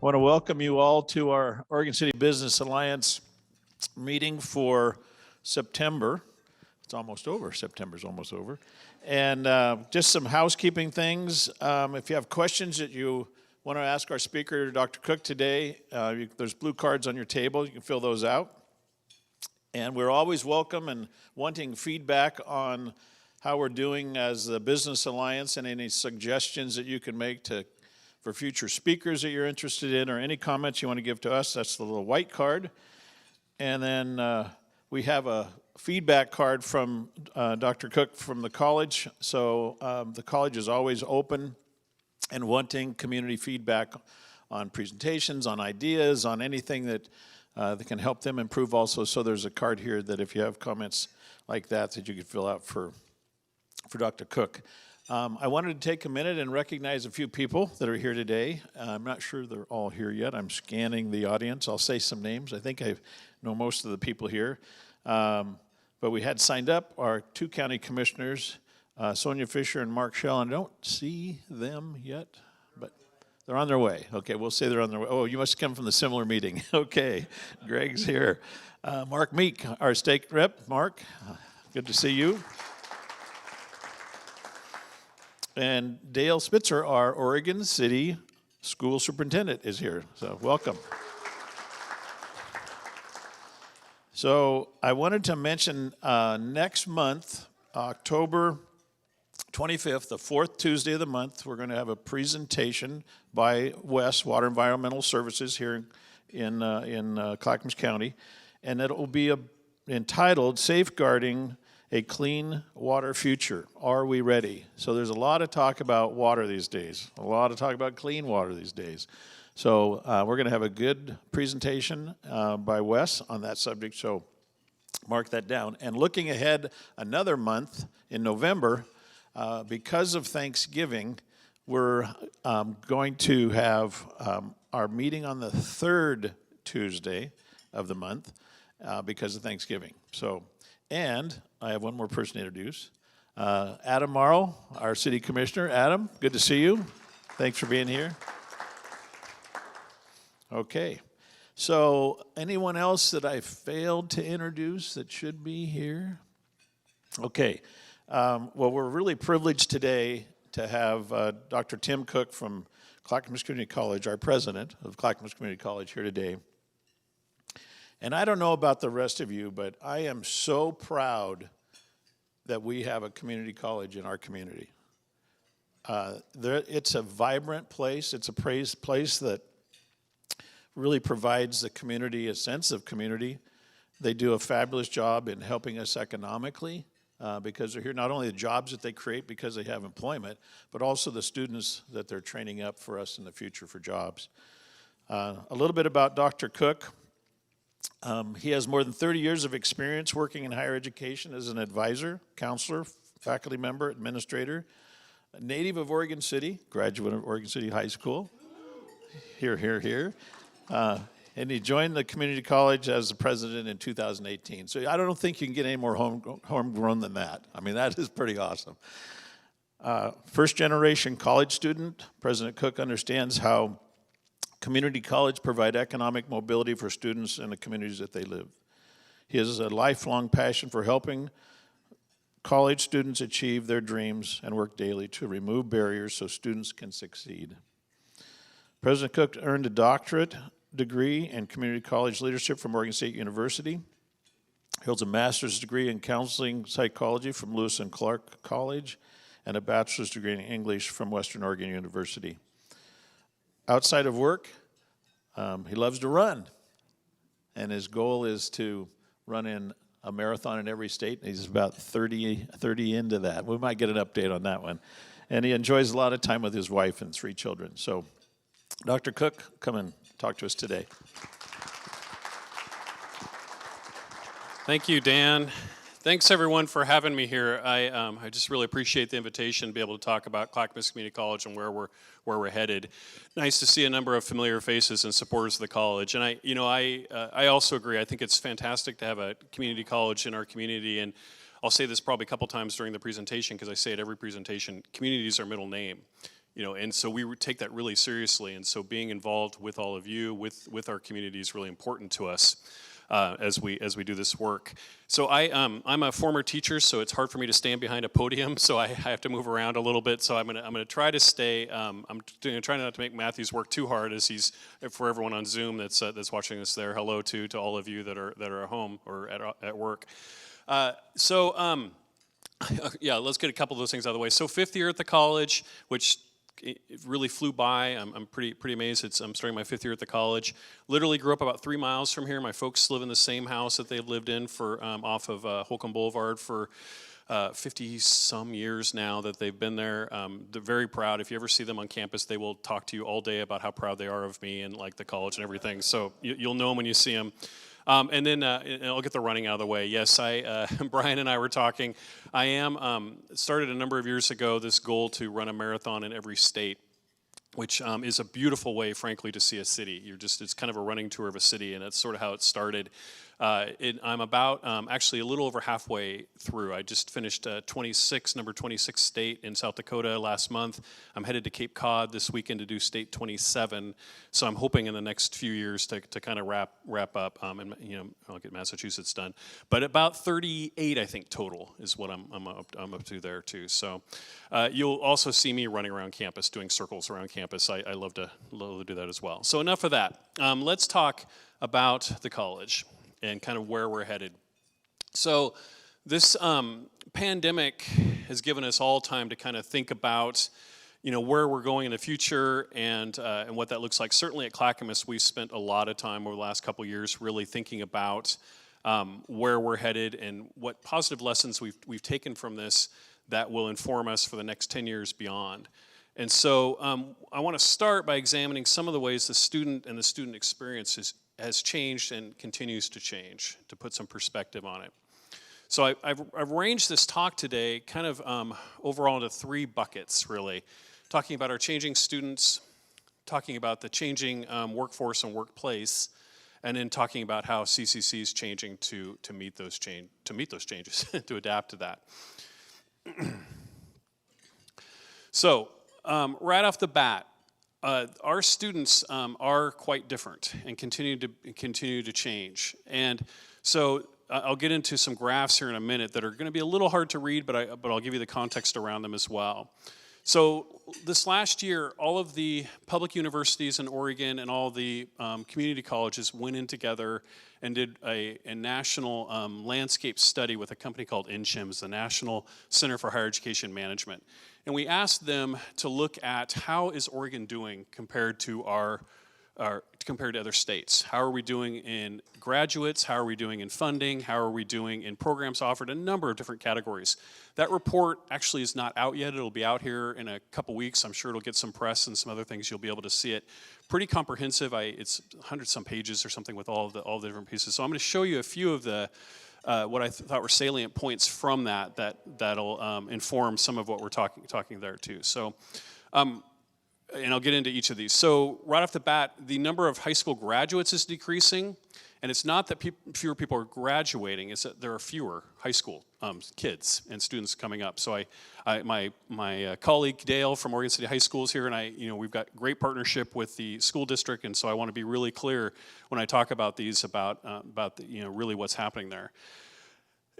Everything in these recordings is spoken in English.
want to welcome you all to our Oregon City Business Alliance meeting for September. It's almost over. September's almost over. And just some housekeeping things. If you have questions that you want to ask our speaker, Dr. Cook, today, there's blue cards on your table. You can fill those out. And we're always welcome and wanting feedback on how we're doing as the Business Alliance and any suggestions that you can make for future speakers that you're interested in, or any comments you want to give to us. That's the little white card. And then we have a feedback card from Dr. Cook from the college. So the college is always open and wanting community feedback on presentations, on ideas, on anything that can help them improve also. So there's a card here that if you have comments like that you could fill out for Dr. Cook. I wanted to take a minute and recognize a few people that are here today. I'm not sure they're all here yet. I'm scanning the audience. I'll say some names. I think I know most of the people here. But we had signed up our two county commissioners, Sonia Fisher and Mark Schell. And I don't see them yet, but they're on their way. Okay, we'll say they're on their way. Oh, you must come from the similar meeting. Okay, Greg's here. Mark Meek, our state rep. Mark, good to see you. And Dale Spitzer, our Oregon City School Superintendent, is here. So welcome. So I wanted to mention next month, October 25th, the fourth Tuesday of the month, we're going to have a presentation by WES, Water Environmental Services, here in Clackamas County. And it will be entitled Safeguarding a Clean Water Future. Are we ready? So there's a lot of talk about water these days, a lot of talk about clean water these days. So we're going to have a good presentation by Wes on that subject, so mark that down. And looking ahead another month in November, because of Thanksgiving, we're going to have our meeting on the third Tuesday of the month because of Thanksgiving. And I have one more person to introduce. Adam Morrow, our city commissioner. Adam, good to see you. Thanks for being here. Okay. So anyone else that I failed to introduce that should be here? Okay. Well, we're really privileged today to have Dr. Tim Cook from Clackamas Community College, our president of Clackamas Community College, here today. And I don't know about the rest of you, but I am so proud that we have a community college in our community. It's a vibrant place. It's a place that really provides the community a sense of community. They do a fabulous job in helping us economically because they're here, not only the jobs that they create because they have employment, but also the students that they're training up for us in the future for jobs. A little bit about Dr. Cook. He has more than 30 years of experience working in higher education as an advisor, counselor, faculty member, administrator, a native of Oregon City, graduate of Oregon City High School. Here. And he joined the community college as the president in 2018. So I don't think you can get any more homegrown than that. I mean, that is pretty awesome. First generation college student, President Cook understands how community college provide economic mobility for students in the communities that they live. He has a lifelong passion for helping college students achieve their dreams and work daily to remove barriers so students can succeed. President Cook earned a doctorate degree in community college leadership from Oregon State University. He holds a master's degree in counseling psychology from Lewis and Clark College and a bachelor's degree in English from Western Oregon University. Outside of work, he loves to run, and his goal is to run in a marathon in every state. He's about 30 into that. We might get an update on that one. And he enjoys a lot of time with his wife and 3 children. So, Dr. Cook, come and talk to us today. Thank you, Dan. Thanks, everyone, for having me here. I just really appreciate the invitation to be able to talk about Clackamas Community College and where we're headed. Nice to see a number of familiar faces and supporters of the college. And I also agree. I think it's fantastic to have a community college in our community. And I'll say this probably a couple times during the presentation because I say it every presentation. Community is our middle name. and so we would take that really seriously. And so being involved with all of you, with our community is really important to us. As we do this work. So I'm a former teacher, so it's hard for me to stand behind a podium, so I have to move around a little bit. So I'm gonna try to stay. I'm gonna try not to make Matthew's work too hard, as he's, for everyone on Zoom that's watching this there. Hello to all of you that are at home or at work. Yeah, let's get a couple of those things out of the way. So 5th year at the college, which it really flew by. I'm pretty amazed. I'm starting my 5th year at the college. Literally grew up about 3 miles from here. My folks live in the same house that they've lived in for off of Holcomb Boulevard for 50-some years now that they've been there. They're very proud. If you ever see them on campus, they will talk to you all day about how proud they are of me and like the college and everything. So you'll know them when you see them. And then I'll get the running out of the way. Yes, Brian and I were talking. I started a number of years ago this goal to run a marathon in every state, which is a beautiful way, frankly, to see a city. It's kind of a running tour of a city, and that's sort of how it started. I'm about actually a little over halfway through. I just finished number 26 state in South Dakota last month. I'm headed to Cape Cod this weekend to do state 27. So I'm hoping in the next few years to kind of wrap up, and I'll get Massachusetts done. But about 38, I think, total is what I'm up to there too. So you'll also see me running around campus, doing circles around campus. I love to do that as well. So enough of that. Let's talk about the college and kind of where we're headed. So this pandemic has given us all time to kind of think about, where we're going in the future and what that looks like. Certainly at Clackamas, we've spent a lot of time over the last couple of years really thinking about where we're headed and what positive lessons we've taken from this that will inform us for the next 10 years beyond. And so I want to start by examining some of the ways the student and the student experience has changed and continues to change, to put some perspective on it. So I've arranged this talk today kind of overall into 3 buckets, really. Talking about our changing students, talking about the changing workforce and workplace, and then talking about how CCC is changing to meet those changes, to adapt to that. So right off the bat, our students are quite different and continue to change. And so I'll get into some graphs here in a minute that are going to be a little hard to read, but I'll give you the context around them as well. So this last year, all of the public universities in Oregon and all the community colleges went in together and did a national landscape study with a company called NCHIMS, the National Center for Higher Education Management. And we asked them to look at how is Oregon doing compared to compared to other states. How are we doing in graduates? How are we doing in funding? How are we doing in programs offered? A number of different categories. That report actually is not out yet. It'll be out here in a couple weeks. I'm sure it'll get some press and some other things. You'll be able to see it. Pretty comprehensive. It's 100-some pages or something with all the different pieces. So I'm going to show you a few of the what I thought were salient points from that'll inform some of what we're talking there too. So. And I'll get into each of these. So right off the bat, the number of high school graduates is decreasing, and it's not that fewer people are graduating, it's that there are fewer high school kids and students coming up. So my colleague Dale from Oregon City High School is here, and we've got great partnership with the school district, and so I want to be really clear when I talk about these about really what's happening there.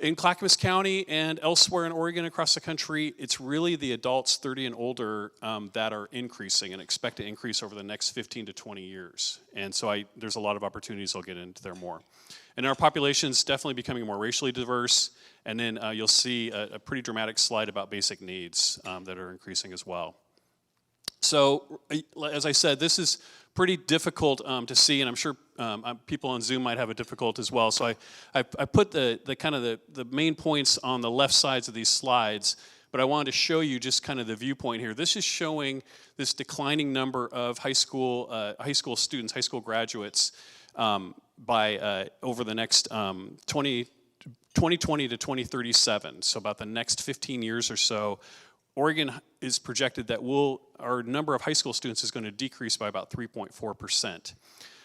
In Clackamas County and elsewhere in Oregon across the country, it's really the adults 30 and older that are increasing and expect to increase over the next 15 to 20 years. And so there's a lot of opportunities. I'll get into there more. And our population is definitely becoming more racially diverse. And then you'll see a pretty dramatic slide about basic needs that are increasing as well. So as I said, this is pretty difficult to see, and I'm sure people on Zoom might have it difficult as well. So I put the kind of the main points on the left sides of these slides, but I wanted to show you just kind of the viewpoint here. This is showing this declining number of high school students, high school graduates by over the next 2020 to 2037. So about the next 15 years or so. Oregon is projected that our number of high school students is going to decrease by about 3.4%.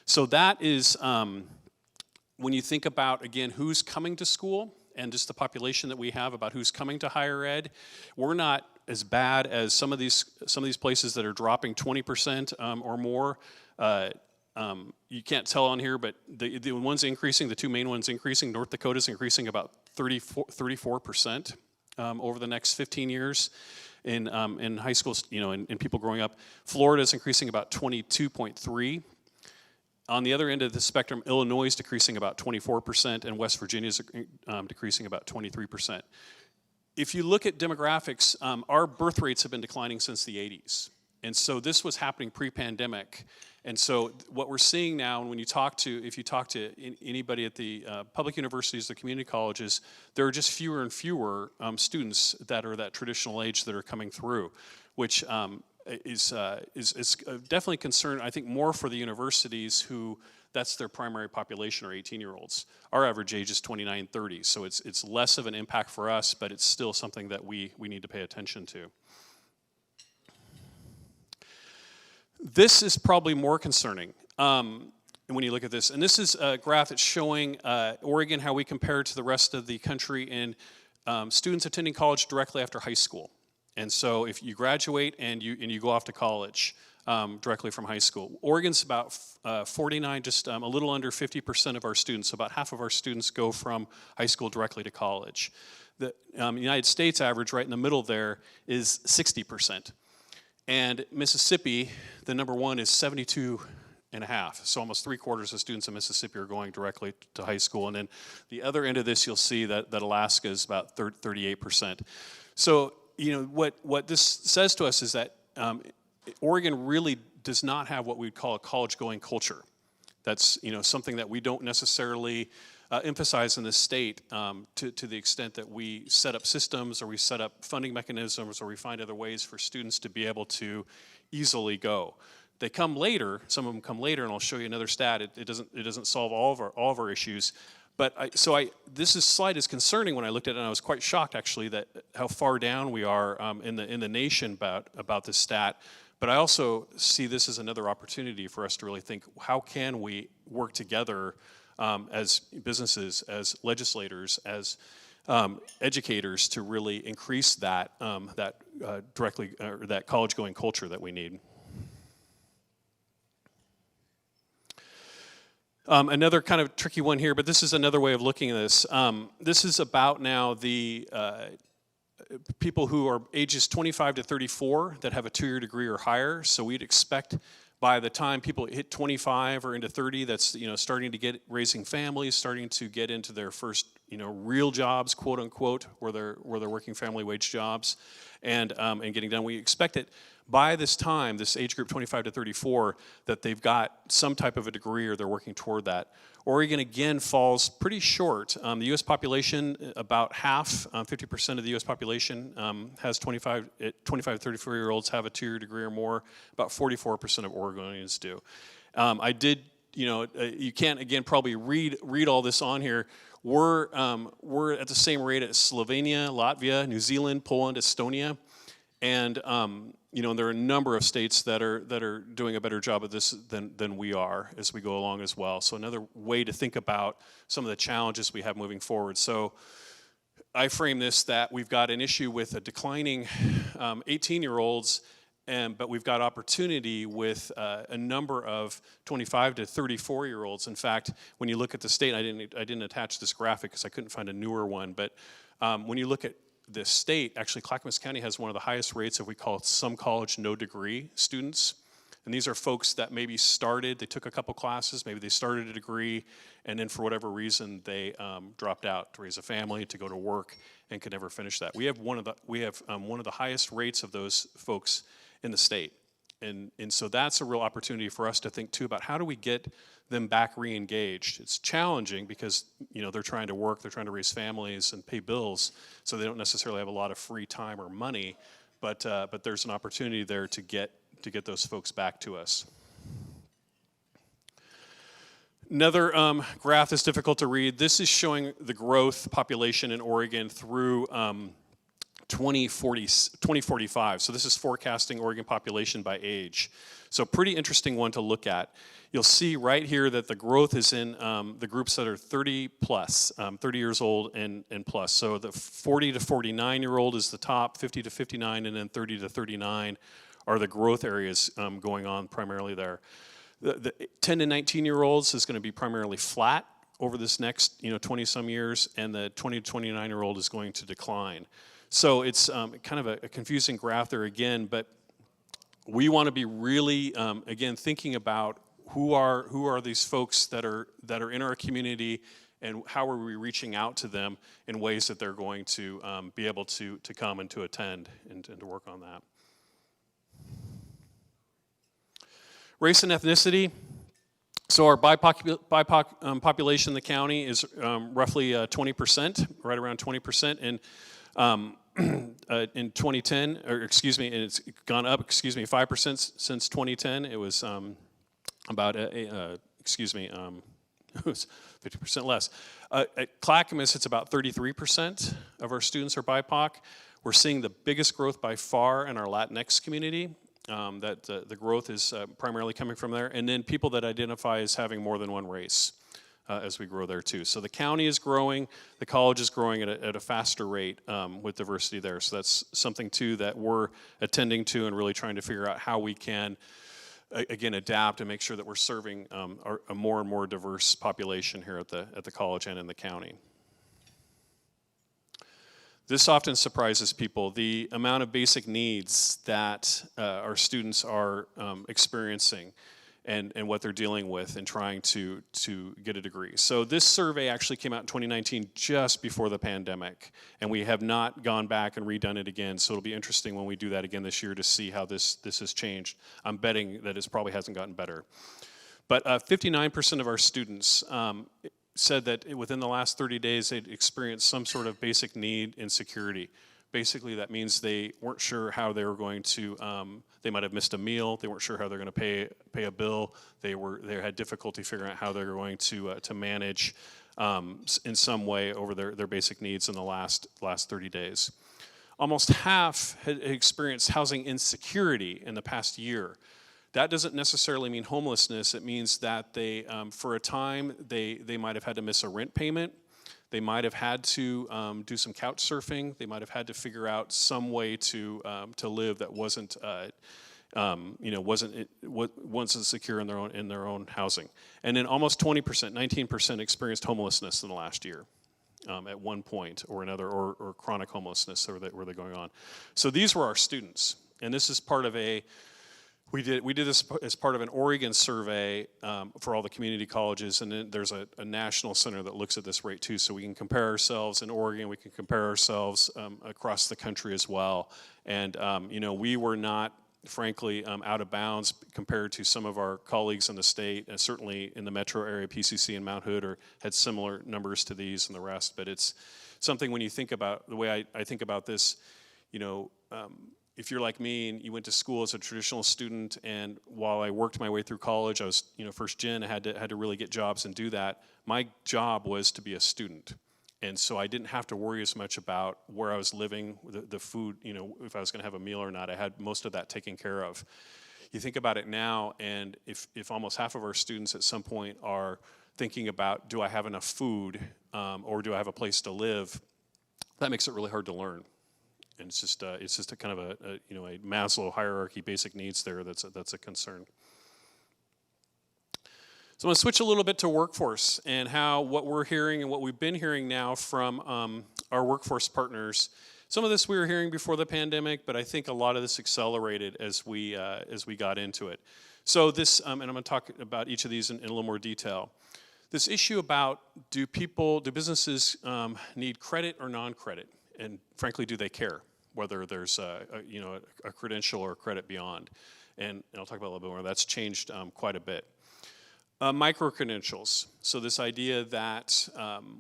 So that is, when you think about, again, who's coming to school and just the population that we have about who's coming to higher ed, we're not as bad as some of these places that are dropping 20% or more. You can't tell on here, but the ones increasing, the two main ones increasing, North Dakota's increasing about 34% over the next 15 years in high school, in people growing up. Florida's increasing about 22.3. On the other end of the spectrum, Illinois is decreasing about 24%, and West Virginia is decreasing about 23%. If you look at demographics, our birth rates have been declining since the 80s. And so this was happening pre-pandemic. And so what we're seeing now, and if you talk to anybody at the public universities, the community colleges, there are just fewer and fewer students that are that traditional age that are coming through, which is definitely concern, I think, more for the universities who that's their primary population, are 18-year-olds. Our average age is 29, 30, so it's less of an impact for us, but it's still something that we need to pay attention to. This is probably more concerning when you look at this. And this is a graph that's showing Oregon, how we compare to the rest of the country in students attending college directly after high school. And so if you graduate and you go off to college directly from high school, Oregon's about 49, just a little under 50% of our students. So about half of our students go from high school directly to college. The United States average right in the middle there is 60%. And Mississippi, the number one, is 72.5. So almost 3/4 of students in Mississippi are going directly to high school. And then the other end of this, you'll see that Alaska is about 38%. So what this says to us is that Oregon really does not have what we'd call a college-going culture. That's something that we don't necessarily emphasize in this state to the extent that we set up systems, or we set up funding mechanisms, or we find other ways for students to be able to easily go. They come later. Some of them come later, and I'll show you another stat. It doesn't solve all of our issues. But this slide is concerning. When I looked at it, and I was quite shocked actually that how far down we are in the nation about this stat. But I also see this as another opportunity for us to really think, how can we work together as businesses, as legislators, as educators, to really increase that that college-going culture that we need. Another kind of tricky one here, but this is another way of looking at this. This is about now the people who are ages 25 to 34 that have a 2-year degree or higher. So we'd expect by the time people hit 25 or into 30, that's starting to get raising families, starting to get into their first real jobs, quote unquote, where they're working family wage jobs, and getting done. We expect it by this time, this age group 25 to 34, that they've got some type of a degree or they're working toward that. Oregon, again, falls pretty short. The U.S. population, about half, 50% of the U.S. population has 25 to 34-year-olds have a 2-year degree or more. About 44% of Oregonians do. I did, you can't, again, probably read all this on here. We're at the same rate as Slovenia, Latvia, New Zealand, Poland, Estonia. And there are a number of states that are doing a better job of this than we are as we go along as well. So another way to think about some of the challenges we have moving forward. So I frame this that we've got an issue with a declining 18-year-olds, but we've got opportunity with a number of 25 to 34-year-olds. In fact, when you look at the state, I didn't attach this graphic because I couldn't find a newer one, but when you look at the state, actually Clackamas County has one of the highest rates of, we call it some college, no degree students. And these are folks that maybe they took a couple classes, maybe they started a degree, and then for whatever reason they dropped out to raise a family, to go to work, and could never finish that. We have one of the highest rates of those folks in the state. And so that's a real opportunity for us to think too about how do we get them back re-engaged. It's challenging because they're trying to work, they're trying to raise families and pay bills, so they don't necessarily have a lot of free time or money, but there's an opportunity there to get those folks back to us. Another graph that's difficult to read. This is showing the growth population in Oregon through 2045. So this is forecasting Oregon population by age. So pretty interesting one to look at. You'll see right here that the growth is in the groups that are 30 plus, 30 years old and plus. So the 40 to 49 year old is the top, 50 to 59, and then 30 to 39 are the growth areas going on primarily there. The 10 to 19 year olds is going to be primarily flat over this next 20 some years, and the 20 to 29 year old is going to decline. So it's kind of a confusing graph there again, but we want to be really again thinking about who are these folks that are in our community, and how are we reaching out to them in ways that they're going to be able to come and to attend and to work on that. Race and ethnicity. So our BIPOC population in the county is roughly 20%, right around 20%, and in 2010, or excuse me, and it's gone up, 5% since 2010. It was about, it was 50% less. At Clackamas, it's about 33% of our students are BIPOC. We're seeing the biggest growth by far in our Latinx community. The growth is primarily coming from there, and then people that identify as having more than one race as we grow there too. So the county is growing, the college is growing at a faster rate with diversity there. So that's something too that we're attending to and really trying to figure out how we can again adapt and make sure that we're serving a more and more diverse population here at the college and in the county. This often surprises people, the amount of basic needs that our students are experiencing and what they're dealing with and trying to get a degree. So this survey actually came out in 2019 just before the pandemic, and we have not gone back and redone it again, so it'll be interesting when we do that again this year to see how this has changed. I'm betting that it probably hasn't gotten better. But 59% of our students said that within the last 30 days they'd experienced some sort of basic need insecurity. Basically, that means they weren't sure how they were going to, they might have missed a meal, they weren't sure how they're going to pay a bill, they had difficulty figuring out how they were going to manage in some way over their basic needs in the last 30 days. Almost half had experienced housing insecurity in the past year. That doesn't necessarily mean homelessness. It means that they, for a time, they might have had to miss a rent payment. They might have had to do some couch surfing. They might have had to figure out some way to live that wasn't, wasn't secure in their own housing. And then almost 20%, 19% experienced homelessness in the last year. At one point or another, or chronic homelessness where they're going on. So these were our students, and this is part of we did this as part of an Oregon survey for all the community colleges, and then there's a national center that looks at this rate too, so we can compare ourselves in Oregon, we can compare ourselves across the country as well. And we were not, frankly, out of bounds compared to some of our colleagues in the state, and certainly in the metro area, PCC and Mount Hood had similar numbers to these and the rest. But it's something when you think about, the way I think about this, if you're like me and you went to school as a traditional student, and while I worked my way through college, I was first gen, I had to really get jobs and do that. My job was to be a student. And so I didn't have to worry as much about where I was living, the food, if I was gonna have a meal or not. I had most of that taken care of. You think about it now, and if almost half of our students at some point are thinking about, do I have enough food, or do I have a place to live, that makes it really hard to learn. And it's just a kind of a Maslow hierarchy, basic needs there. That's a concern. So I'm going to switch a little bit to workforce and what we're hearing and what we've been hearing now from our workforce partners. Some of this we were hearing before the pandemic, but I think a lot of this accelerated as we got into it. So this, and I'm going to talk about each of these in a little more detail. This issue about do businesses need credit or non-credit? And frankly, do they care whether there's a credential or a credit beyond? And I'll talk about a little bit more. That's changed quite a bit. Micro-credentials. So this idea that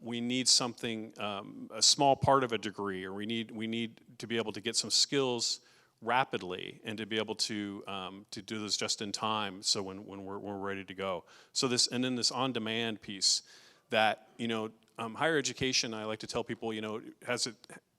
we need something, a small part of a degree, or we need to be able to get some skills rapidly and to be able to do this just in time. So when we're ready to go. So this, and then this on-demand piece that higher education, I like to tell people,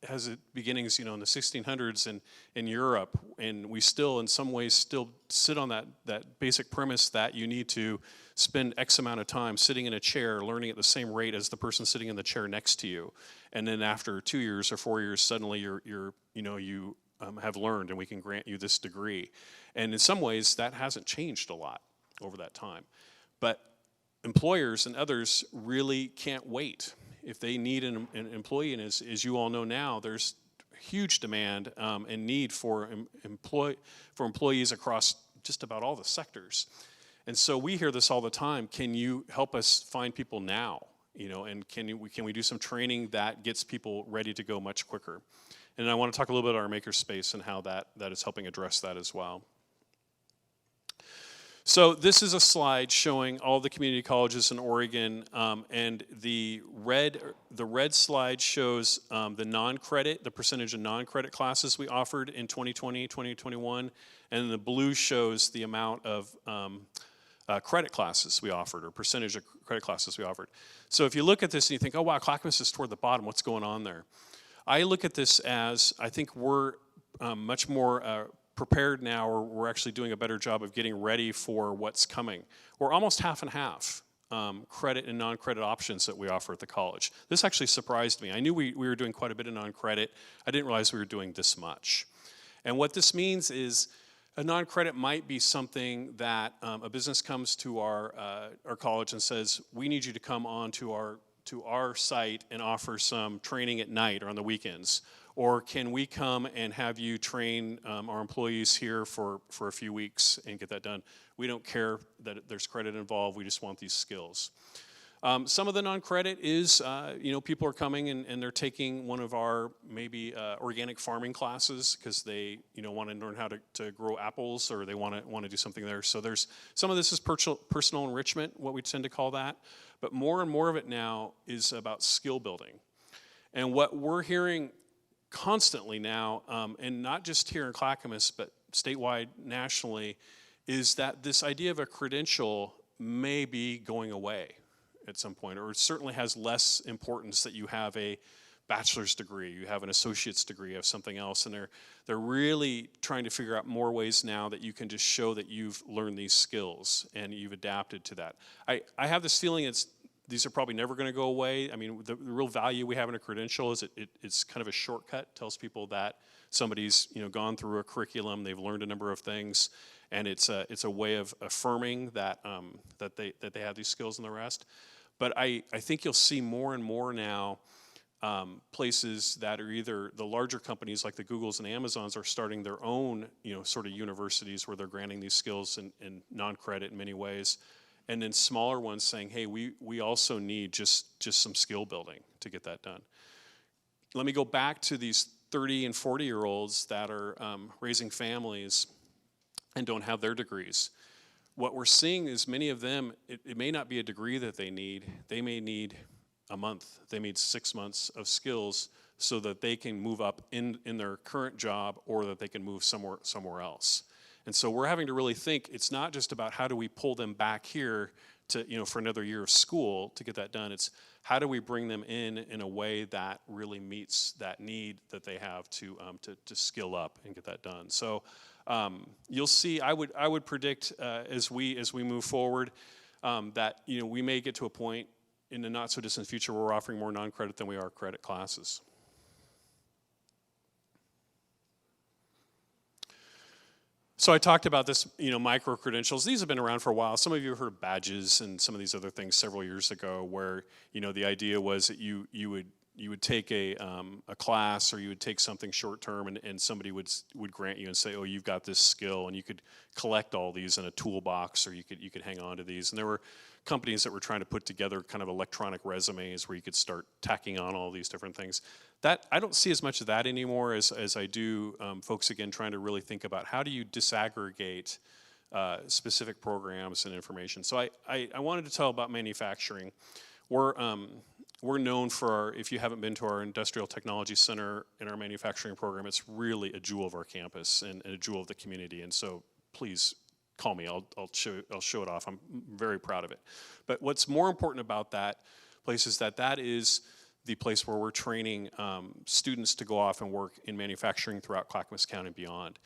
has its beginnings, in the 1600s in Europe, and we still, in some ways, still sit on that basic premise that you need to spend X amount of time sitting in a chair, learning at the same rate as the person sitting in the chair next to you, and then after 2 years or 4 years, suddenly you have learned, and we can grant you this degree. And in some ways, that hasn't changed a lot over that time, but employers and others really can't wait. If they need an employee, and as you all know now, there's huge demand and need for employees across just about all the sectors. And so we hear this all the time. Can you help us find people now? And can we do some training that gets people ready to go much quicker? And I want to talk a little bit about our makerspace and how that is helping address that as well. So this is a slide showing all the community colleges in Oregon, and the red slide shows the percentage of non-credit classes we offered in 2020, 2021, and the blue shows the amount of credit classes we offered, or percentage of credit classes we offered. So if you look at this and you think, oh wow, Clackamas is toward the bottom, what's going on there? I look at this as, I think we're much more prepared now, or we're actually doing a better job of getting ready for what's coming. We're almost half and half credit and non-credit options that we offer at the college. This actually surprised me. I knew we were doing quite a bit of non-credit. I didn't realize we were doing this much. And what this means is a non-credit might be something that a business comes to our college and says, we need you to come on to our site and offer some training at night or on the weekends. Or can we come and have you train our employees here for a few weeks and get that done? We don't care that there's credit involved, we just want these skills. Some of the non-credit is, people are coming and they're taking one of our maybe organic farming classes because they, want to learn how to grow apples, or they want to do something there. So there's some of this is personal enrichment, what we tend to call that. But more and more of it now is about skill building. And what we're hearing constantly now, and not just here in Clackamas, but statewide, nationally, is that this idea of a credential may be going away at some point, or it certainly has less importance that you have a bachelor's degree, you have an associate's degree of something else, and they're really trying to figure out more ways now that you can just show that you've learned these skills and you've adapted to that. I have this feeling these are probably never going to go away. I mean, the real value we have in a credential is it's kind of a shortcut. Tells people that somebody's gone through a curriculum, they've learned a number of things, and it's a way of affirming that they have these skills and the rest. But I think you'll see more and more now places that are either the larger companies like the Googles and Amazons are starting their own sort of universities where they're granting these skills in non-credit in many ways. And then smaller ones saying, hey, we also need just some skill building to get that done. Let me go back to these 30 and 40-year-olds that are raising families and don't have their degrees. What we're seeing is many of them, it may not be a degree that they need. They may need a month. They need 6 months of skills so that they can move up in their current job, or that they can move somewhere else. And so we're having to really think, it's not just about how do we pull them back here to, for another year of school to get that done. It's how do we bring them in a way that really meets that need that they have to skill up and get that done. So you'll see, I would predict as we move forward that we may get to a point in the not so distant future where we're offering more non-credit than we are credit classes. So I talked about this, micro credentials. These have been around for a while. Some of you have heard of badges and some of these other things several years ago, where the idea was that you would take a class, or you would take something short term, and somebody would grant you and say, oh, you've got this skill, and you could collect all these in a toolbox, or you could hang on to these. And there were companies that were trying to put together kind of electronic resumes where you could start tacking on all these different things. That I don't see as much of that anymore as I do folks, again, trying to really think about how do you disaggregate specific programs and information. So I wanted to tell about manufacturing. We're known for if you haven't been to our Industrial Technology Center in our manufacturing program, it's really a jewel of our campus and a jewel of the community. And so please call me, I'll show it off. I'm very proud of it. But what's more important about that place is that is the place where we're training students to go off and work in manufacturing throughout Clackamas County and beyond.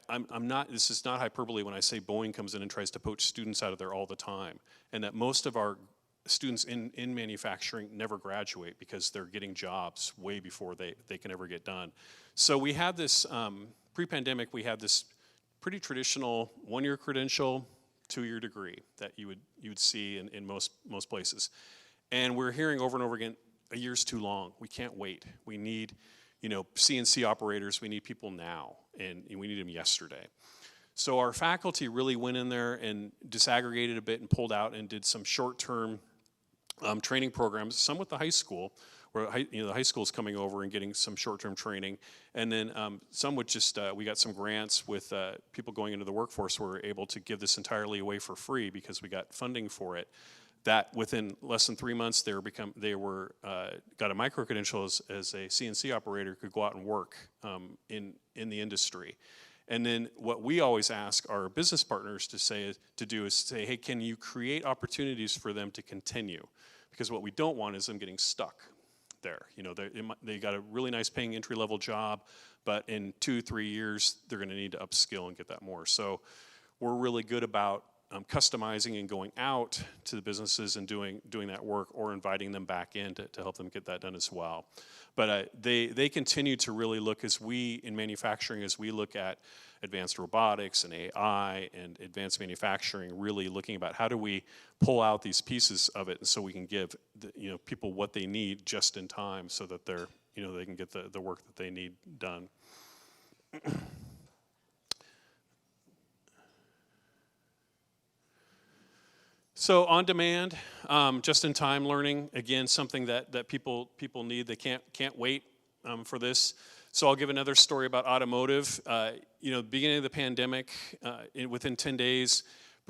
I'm not, this is not hyperbole when I say Boeing comes in and tries to poach students out of there all the time, and that most of our students in manufacturing never graduate because they're getting jobs way before they can ever get done. So we had this, pre-pandemic, we had this pretty traditional one-year credential, 2-year degree that you would see in most places. And we're hearing over and over again, a year's too long. We can't wait. We need, CNC operators. We need people now, and we need them yesterday. So our faculty really went in there and disaggregated a bit and pulled out and did some short-term training programs, some with the high school, where the high school is coming over and getting some short-term training, and then some would just, we got some grants with people going into the workforce who were able to give this entirely away for free because we got funding for it. That within less than 3 months, got a micro credential as a CNC operator, could go out and work in the industry. And then what we always ask our business partners to do is say, hey, can you create opportunities for them to continue? Because what we don't want is them getting stuck there. They got a really nice paying entry-level job, but in 2-3 years, they're gonna need to upskill and get that more. So we're really good about customizing and going out to the businesses and doing that work, or inviting them back in to help them get that done as well. But they continue to really look, as we in manufacturing, as we look at advanced robotics and AI and advanced manufacturing, really looking about how do we pull out these pieces of it, and so we can give people what they need just in time, so that they can get the work that they need done. So on demand, just-in-time learning, again, something that people need. They can't wait for this. So I'll give another story about automotive. Beginning of the pandemic, within 10 days,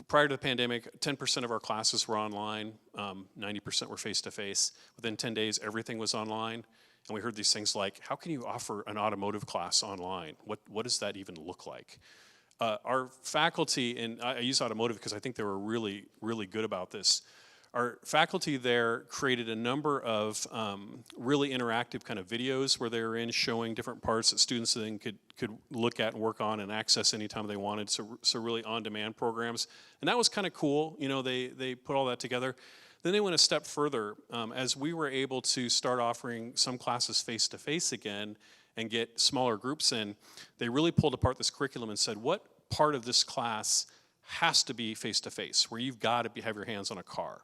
prior to the pandemic, 10% of our classes were online, 90% were face-to-face. Within 10 days, everything was online. And we heard these things like, how can you offer an automotive class online? What does that even look like? Our faculty, and I use automotive because I think they were really, really good about this. Our faculty there created a number of really interactive kind of videos where they were showing different parts that students then could look at and work on and access anytime they wanted. So really on-demand programs, and that was kind of cool. They put all that together. Then they went a step further. As we were able to start offering some classes face-to-face again and get smaller groups in, they really pulled apart this curriculum and said, what part of this class has to be face-to-face, where you've got to have your hands on a car?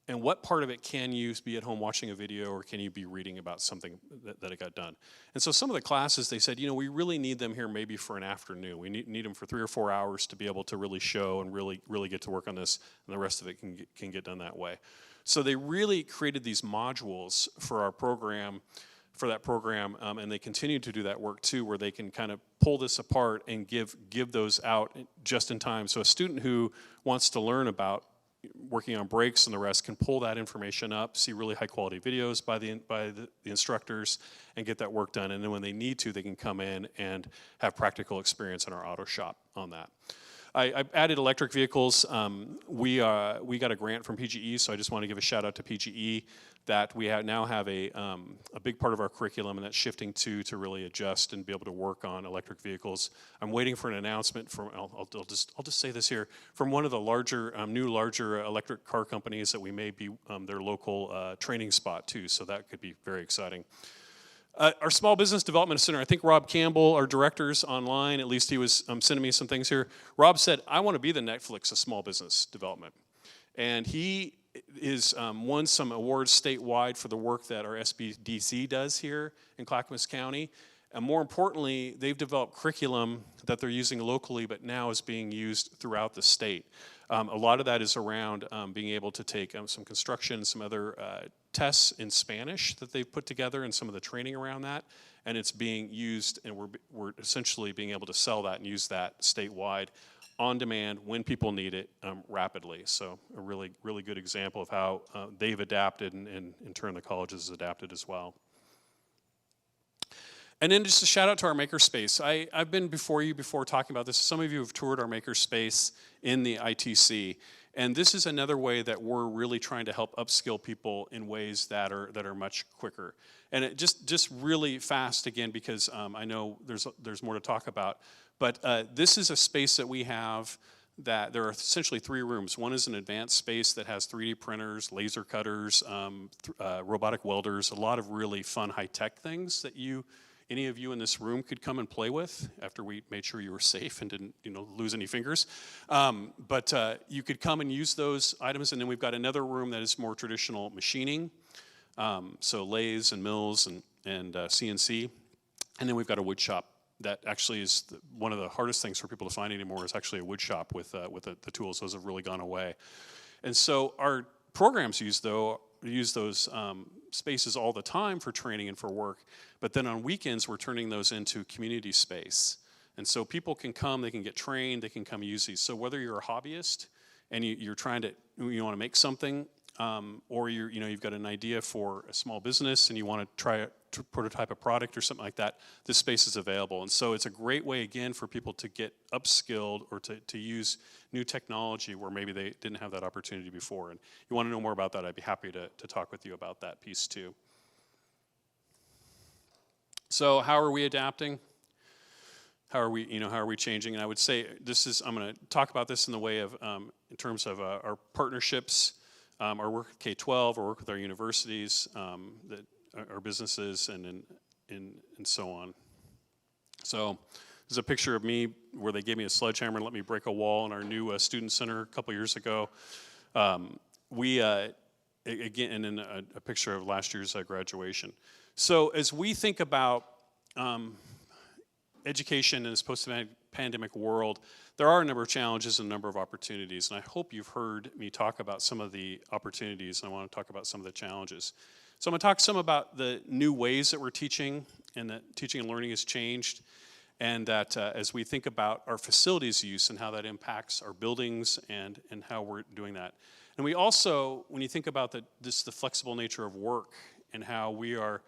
And what part of it can you be at home watching a video, or can you be reading about something that it got done? And so some of the classes, they said, we really need them here maybe for an afternoon. We need them for 3 or 4 hours to be able to really show and really get to work on this, and the rest of it can get done that way. So they really created these modules for our program, and they continue to do that work too, where they can kind of pull this apart and give those out just in time. So a student who wants to learn about working on brakes and the rest can pull that information up, see really high quality videos by the instructors, and get that work done. And then when they need to, they can come in and have practical experience in our auto shop on that. I added electric vehicles. We got a grant from PGE, so I just want to give a shout out to PGE that we now have a big part of our curriculum, and that's shifting to really adjust and be able to work on electric vehicles. I'm waiting for an announcement from, I'll just say this here, from one of the larger electric car companies that we may be their local training spot too, so that could be very exciting. Our Small Business Development Center, I think Rob Campbell, our director's online, at least he was sending me some things here. Rob said, I want to be the Netflix of small business development. And he is won some awards statewide for the work that our SBDC does here in Clackamas County. And more importantly, they've developed curriculum that they're using locally, but now is being used throughout the state. A lot of that is around being able to take some construction, some other tests in Spanish that they've put together, and some of the training around that. And it's being used, and we're essentially being able to sell that and use that statewide on demand when people need it rapidly. So a really, really good example of how they've adapted, and in turn the college has adapted as well. And then just a shout out to our makerspace. I've been before talking about this. Some of you have toured our makerspace in the ITC. And this is another way that we're really trying to help upskill people in ways that are much quicker. And it just really fast again, because I know there's more to talk about. But this is a space that we have that there are essentially 3 rooms. One is an advanced space that has 3D printers, laser cutters, robotic welders, a lot of really fun high-tech things that any of you in this room could come and play with after we made sure you were safe and didn't lose any fingers. But you could come and use those items. And then we've got another room that is more traditional machining, so lathes and mills and CNC. And then we've got a wood shop that actually is one of the hardest things for people to find anymore, is actually a wood shop with the tools. Those have really gone away. And so our programs use those spaces all the time for training and for work, but then on weekends we're turning those into community space. And so people can come, they can get trained, they can come use these. So whether you're a hobbyist and you're trying to, you want to make something, or you've got an idea for a small business and you want to try to prototype a product or something like that, this space is available. And so it's a great way, again, for people to get upskilled or to use new technology where maybe they didn't have that opportunity before. And you want to know more about that, I'd be happy to talk with you about that piece too. So how are we adapting? How are we changing? And I would say I'm going to talk about this in the way of, in terms of our partnerships, our work with K-12, our work with our universities, our businesses, and so on. So there's a picture of me where they gave me a sledgehammer and let me break a wall in our new student center a couple years ago. Again, and then a picture of last year's graduation. So as we think about education in this post-pandemic world, there are a number of challenges and a number of opportunities, and I hope you've heard me talk about some of the opportunities, and I want to talk about some of the challenges. So I'm going to talk some about the new ways that we're teaching, and that teaching and learning has changed, and that as we think about our facilities use and how that impacts our buildings and how we're doing that. And we also, when you think about the flexible nature of work and how we are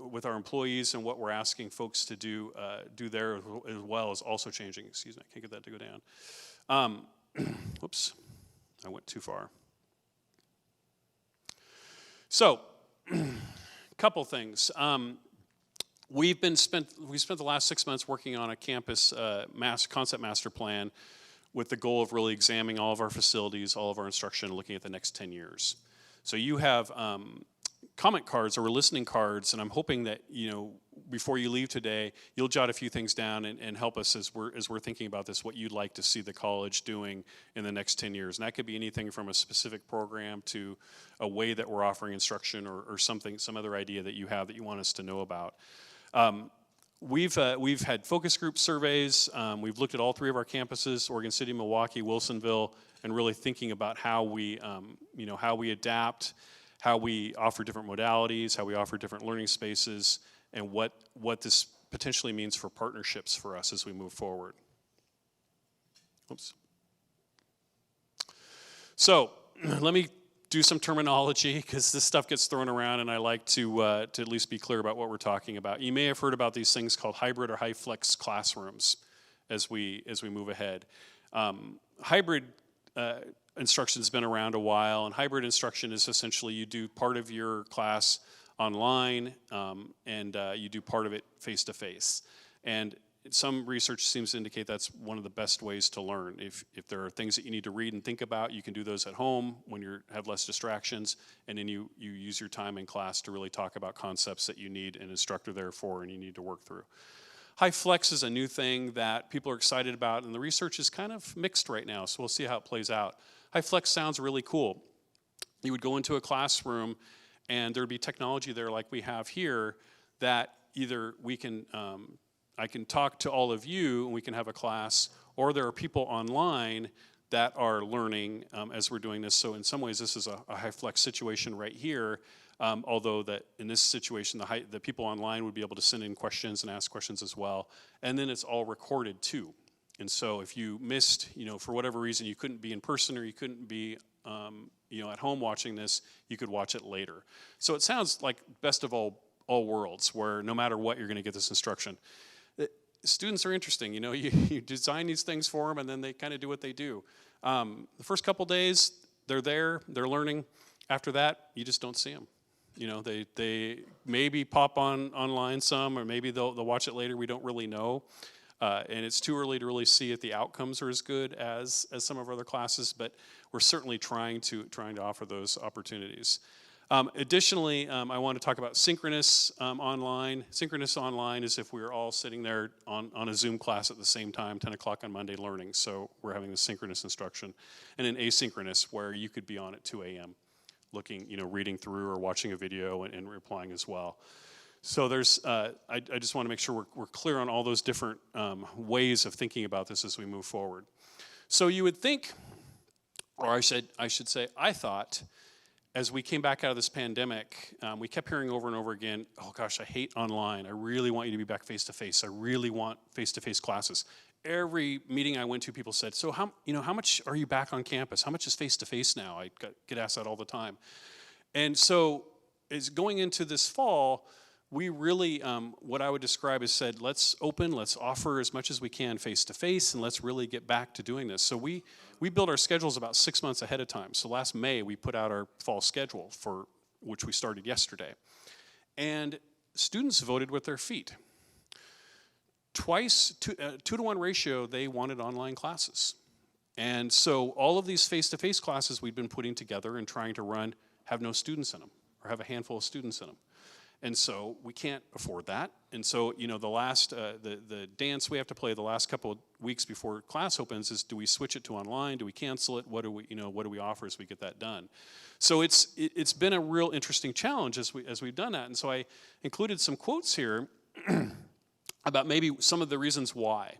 with our employees and what we're asking folks to do there as well, is also changing. Excuse me, I can't get that to go down. Whoops, I went too far. So, couple things. We spent the last 6 months working on a campus concept master plan with the goal of really examining all of our facilities, all of our instruction, looking at the next 10 years. So you have comment cards or listening cards, and I'm hoping that before you leave today, you'll jot a few things down and help us as we're thinking about this, what you'd like to see the college doing in the next 10 years. And that could be anything from a specific program to a way that we're offering instruction or some other idea that you have that you want us to know about. We've had focus group surveys. We've looked at all 3 of our campuses, Oregon City, Milwaukee, Wilsonville, and really thinking about how we adapt, how we offer different modalities, how we offer different learning spaces, and what this potentially means for partnerships for us as we move forward. Oops. So let me do some terminology, because this stuff gets thrown around, and I like to at least be clear about what we're talking about. You may have heard about these things called hybrid or high flex classrooms as we move ahead. Hybrid instruction has been around a while, and hybrid instruction is essentially you do part of your class online and you do part of it face-to-face. And some research seems to indicate that's one of the best ways to learn. If there are things that you need to read and think about, you can do those at home when you have less distractions, and then you use your time in class to really talk about concepts that you need an instructor there for and you need to work through. High flex is a new thing that people are excited about, and the research is kind of mixed right now, so we'll see how it plays out. High flex sounds really cool. You would go into a classroom and there'd be technology there like we have here that either we can, I can talk to all of you and we can have a class, or there are people online that are learning as we're doing this. So in some ways this is a high flex situation right here, although that in this situation the people online would be able to send in questions and ask questions as well. And then it's all recorded too. And so if you missed, for whatever reason you couldn't be in person or you couldn't be at home watching this, you could watch it later. So it sounds like best of all all worlds, where no matter what, you're going to get this instruction. Students are interesting. You know, you design these things for them, and then they kind of do what they do. The first couple days, they're there, they're learning. After that, you just don't see them. You know, they maybe pop online some, or maybe they'll watch it later. We don't really know. And it's too early to really see if the outcomes are as good as some of our other classes, but we're certainly trying to offer those opportunities. Additionally, I want to talk about synchronous online. Synchronous online is if we're all sitting there on a Zoom class at the same time, 10 o'clock on Monday learning, so we're having the synchronous instruction. And an asynchronous where you could be on at 2 a.m. looking, you know, reading through or watching a video and replying as well. So there's, I just want to make sure we're clear on all those different ways of thinking about this as we move forward. So you would think, or I should say, I thought, as we came back out of this pandemic, we kept hearing over and over again, oh gosh, I hate online. I really want you to be back face-to-face. I really want face-to-face classes. Every meeting I went to, people said, so how much are you back on campus? How much is face-to-face now? I get asked that all the time. And so as going into this fall, we really, what I would describe as said, let's offer as much as we can face-to-face, and let's really get back to doing this. So we build our schedules about 6 months ahead of time. So last May, we put out our fall schedule, for which we started yesterday. And students voted with their feet. Twice, 2-to-1 ratio, they wanted online classes. And so all of these face-to-face classes we've been putting together and trying to run have no students in them, or have a handful of students in them. And so we can't afford that. And so, you know, the dance we have to play the last couple of weeks before class opens is, do we switch it to online? Do we cancel it? What do we offer as we get that done? So it's been a real interesting challenge as we've done that. And so I included some quotes here about maybe some of the reasons why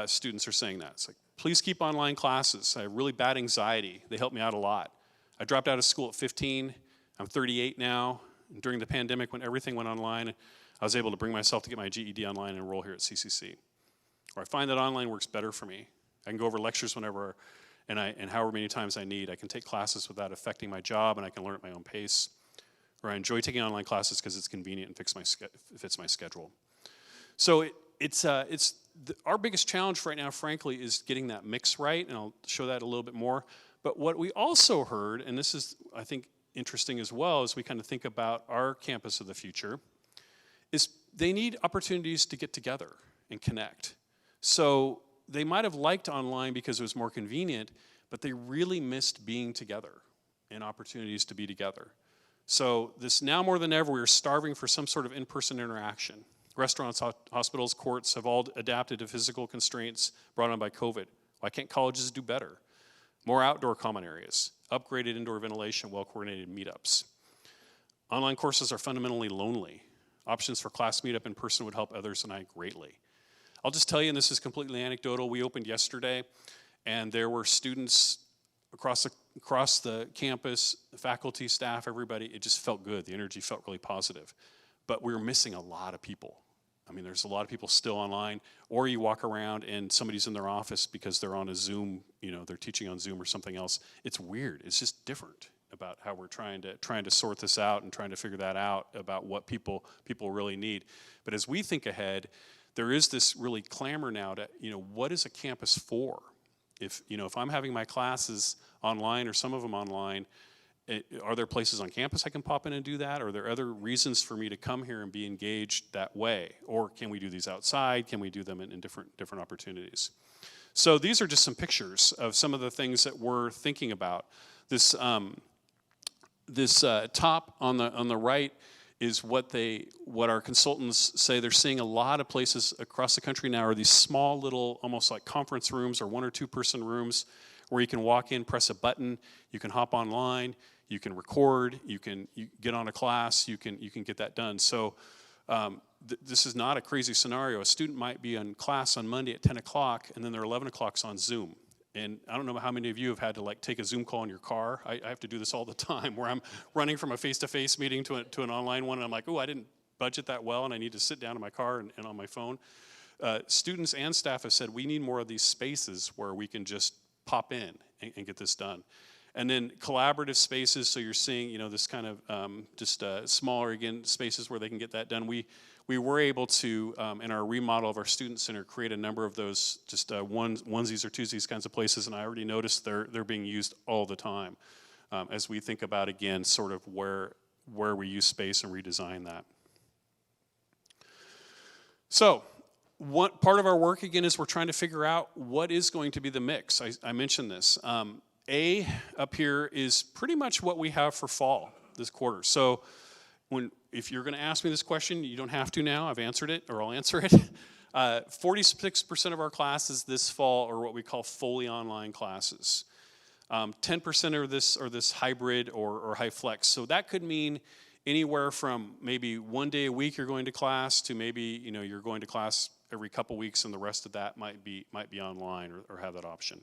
students are saying that. It's like, please keep online classes. I have really bad anxiety. They help me out a lot. I dropped out of school at 15. I'm 38 now. During the pandemic, when everything went online, I was able to bring myself to get my GED online and enroll here at CCC. Or I find that online works better for me. I can go over lectures whenever and however many times I need. I can take classes without affecting my job, and I can learn at my own pace. Or I enjoy taking online classes because it's convenient and fits my schedule. So our biggest challenge right now, frankly, is getting that mix right, and I'll show that a little bit more. But what we also heard, and this is, I think, interesting as well as we kind of think about our campus of the future, is they need opportunities to get together and connect. So they might have liked online because it was more convenient, but they really missed being together and opportunities to be together. So this, now more than ever, we're starving for some sort of in-person interaction. Restaurants, hospitals, courts have all adapted to physical constraints brought on by COVID. Why can't colleges do better? More outdoor common areas, upgraded indoor ventilation, well-coordinated meetups. Online courses are fundamentally lonely. Options for class meetup in person would help others and I greatly. I'll just tell you, and this is completely anecdotal, we opened yesterday, and there were students across the campus, faculty, staff, everybody. It just felt good. The energy felt really positive. But we were missing a lot of people. I mean, there's a lot of people still online, or you walk around and somebody's in their office because they're on a Zoom, you know, they're teaching on Zoom or something else. It's weird. It's just different about how we're trying to sort this out and trying to figure that out about what people really need. But as we think ahead, there is this really clamor now to, you know, what is a campus for? If I'm having my classes online or some of them online, are there places on campus I can pop in and do that? Are there other reasons for me to come here and be engaged that way? Or can we do these outside? Can we do them in different opportunities? So these are just some pictures of some of the things that we're thinking about. This top on the right is what our consultants say they're seeing a lot of places across the country now are these small little, almost like conference rooms or 1 or 2 person rooms where you can walk in, press a button, you can hop online, you can record, you get on a class, you can get that done. So this is not a crazy scenario. A student might be in class on Monday at 10 o'clock and then their 11 o'clock's on Zoom. And I don't know how many of you have had to like take a Zoom call in your car. I have to do this all the time where I'm running from a face-to-face meeting to an online one and I'm like, oh, I didn't budget that well and I need to sit down in my car and on my phone. Students and staff have said we need more of these spaces where we can just pop in and get this done. And then collaborative spaces, so you're seeing, you know, this kind of just smaller, again, spaces where they can get that done. We were able to, in our remodel of our student center, create a number of those just onesies or twosies kinds of places, and I already noticed they're being used all the time as we think about, again, sort of where we use space and redesign that. So, what part of our work, again, is we're trying to figure out what is going to be the mix. I mentioned this. A up here is pretty much what we have for fall this quarter. So, if you're going to ask me this question, you don't have to now. I've answered it, or I'll answer it. 46% of our classes this fall are what we call fully online classes. 10% are this hybrid or high flex. So that could mean anywhere from maybe 1 day a week you're going to class to maybe, you know, you're going to class every couple weeks, and the rest of that might be online or have that option.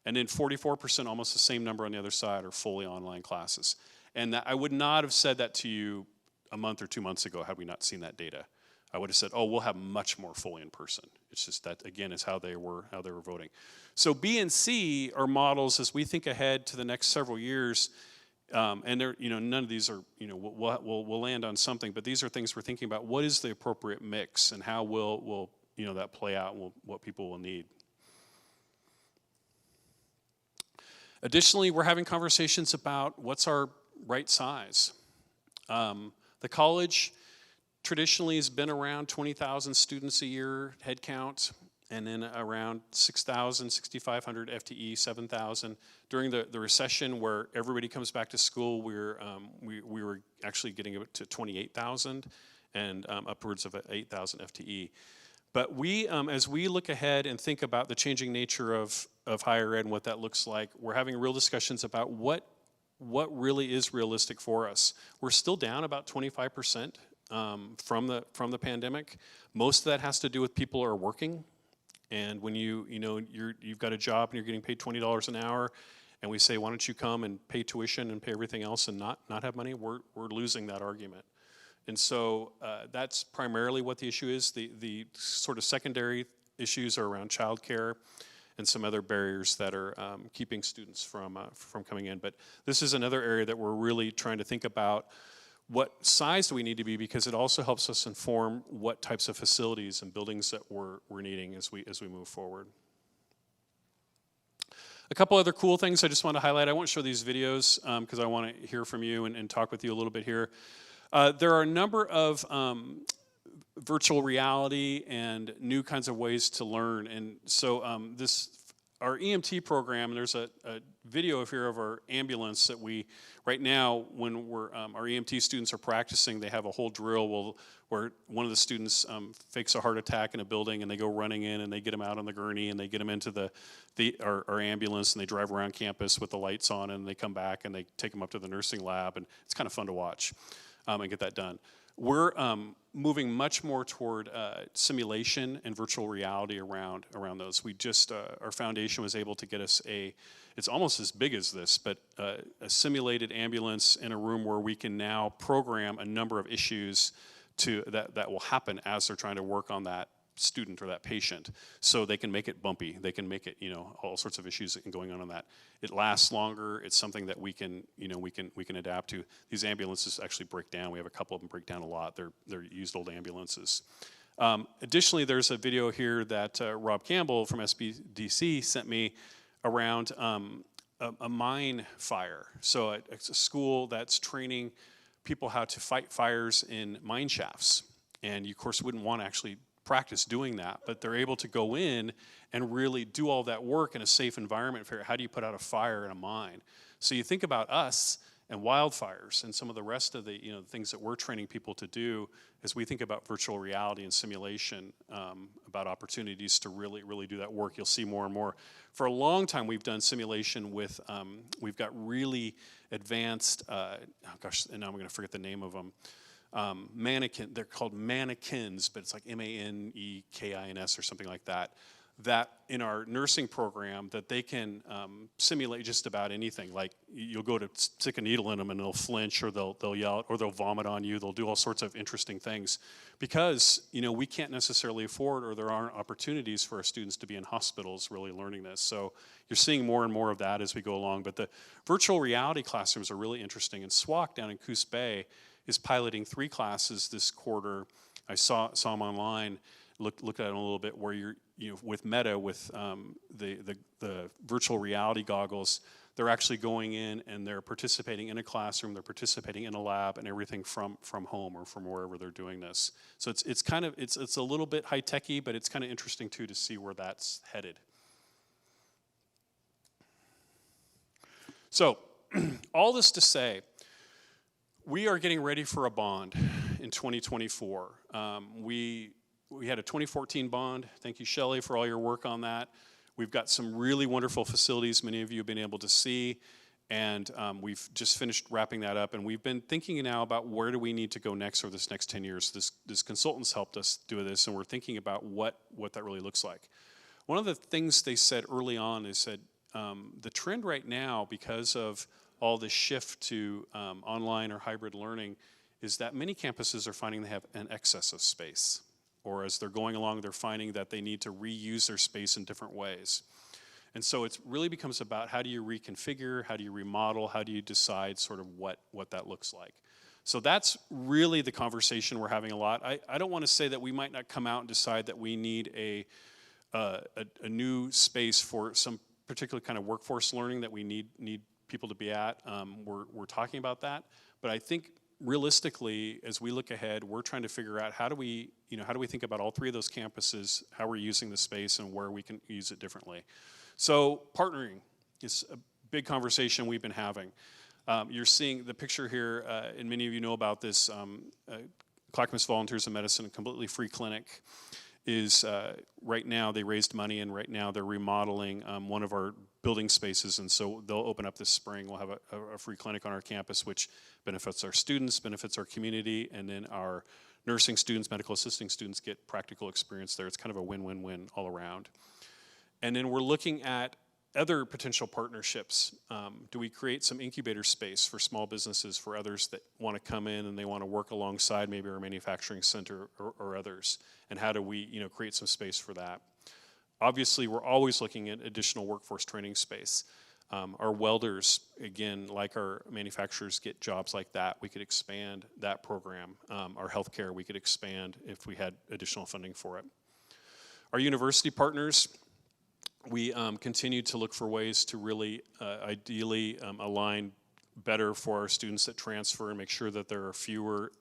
And then 44%, almost the same number on the other side, are fully online classes. And I would not have said that to you a month or 2 months ago had we not seen that data. I would have said, oh, we'll have much more fully in person. It's just that, again, is how they were voting. So B and C are models as we think ahead to the next several years, and they're, you know, none of these are, you know, we'll land on something, but these are things we're thinking about. What is the appropriate mix, and how will you know, that play out, and what people will need. Additionally, we're having conversations about what's our right size. The college traditionally has been around 20,000 students a year head count, and then around 6,000, 6,500 FTE, 7,000. During the recession, where everybody comes back to school, we were actually getting up to 28,000 and upwards of 8,000 FTE. But as we look ahead and think about the changing nature of higher ed and what that looks like, we're having real discussions about what really is realistic for us. We're still down about 25% from the pandemic. Most of that has to do with people are working, and when you've got a job and you're getting paid $20 an hour, and we say, why don't you come and pay tuition and pay everything else and not have money, we're losing that argument. And so that's primarily what the issue is. The sort of secondary issues are around childcare and some other barriers that are keeping students from coming in. But this is another area that we're really trying to think about. What size do we need to be, because it also helps us inform what types of facilities and buildings that we're needing as we move forward. A couple other cool things I just want to highlight. I won't show these videos because I want to hear from you and talk with you a little bit here. There are a number of virtual reality and new kinds of ways to learn. And so our EMT program, there's a video here of our ambulance that right now, when our EMT students are practicing, they have a whole drill where one of the students fakes a heart attack in a building, and they go running in, and they get them out on the gurney, and they get them into our ambulance, and they drive around campus with the lights on, and they come back, and they take them up to the nursing lab, and it's kind of fun to watch and get that done. We're moving much more toward simulation and virtual reality around those. We just, our foundation was able to get us it's almost as big as this, but a simulated ambulance in a room where we can now program a number of issues that will happen as they're trying to work on that student or that patient, so they can make it bumpy, they can make it, all sorts of issues going on that. It lasts longer. It's something that we can adapt to. These ambulances actually break down. We have a couple of them break down a lot. They're used old ambulances. Additionally, there's a video here that Rob Campbell from SBDC sent me around a mine fire. So it's a school that's training people how to fight fires in mine shafts, and you of course wouldn't want to actually practice doing that, but they're able to go in and really do all that work in a safe environment. How do you put out a fire in a mine? So you think about us and wildfires and some of the rest of the things that we're training people to do as we think about virtual reality and simulation, about opportunities to really do that work. You'll see more and more. For a long time, we've done simulation with, we've got really advanced, and now I'm going to forget the name of them. They're called mannequins, but it's like MANEKINS or something like that. that in our nursing program that they can simulate just about anything. Like you'll go to stick a needle in them and they'll flinch, or they'll yell, or they'll vomit on you. They'll do all sorts of interesting things because we can't necessarily afford, or there aren't opportunities for our students to be in hospitals really learning this. So you're seeing more and more of that as we go along. But the virtual reality classrooms are really interesting. And SWAC down in Coos Bay is piloting 3 classes this quarter. I saw them online. Looked at it a little bit, where you're with Meta, with the virtual reality goggles, they're actually going in and they're participating in a classroom, they're participating in a lab, and everything from home or from wherever they're doing this. So it's kind of it's a little bit high techy, but it's kind of interesting too to see where that's headed. So all this to say, we are getting ready for a bond in 2024. We had a 2014 bond. Thank you, Shelley, for all your work on that. We've got some really wonderful facilities many of you have been able to see, and we've just finished wrapping that up, and we've been thinking now about where do we need to go next over this next 10 years. This consultants helped us do this, and we're thinking about what that really looks like. One of the things they said early on is that the trend right now, because of all this shift to online or hybrid learning, is that many campuses are finding they have an excess of space. Or as they're going along, they're finding that they need to reuse their space in different ways. And so it really becomes about how do you reconfigure, how do you remodel, how do you decide sort of what that looks like. So that's really the conversation we're having a lot. I don't want to say that we might not come out and decide that we need a new space for some particular kind of workforce learning that we need people to be at. We're talking about that. But I think realistically, as we look ahead, we're trying to figure out how do we think about all 3 of those campuses, how we're using the space, and where we can use it differently. So partnering is a big conversation we've been having. You're seeing the picture here, and many of you know about this, Clackamas Volunteers in Medicine, a completely free clinic, is right now they raised money, and right now they're remodeling one of our building spaces, and so they'll open up this spring. We'll have a free clinic on our campus, which benefits our students, benefits our community, and then our nursing students, medical assisting students get practical experience there. It's kind of a win-win-win all around. And then we're looking at other potential partnerships. Do we create some incubator space for small businesses, for others that want to come in and they want to work alongside maybe our manufacturing center or others? And how do we create some space for that? Obviously, we're always looking at additional workforce training space. Our welders, again, like our manufacturers, get jobs like that. We could expand that program. Our healthcare, we could expand if we had additional funding for it. Our university partners, we continue to look for ways to really ideally align better for our students that transfer and make sure that there are fewer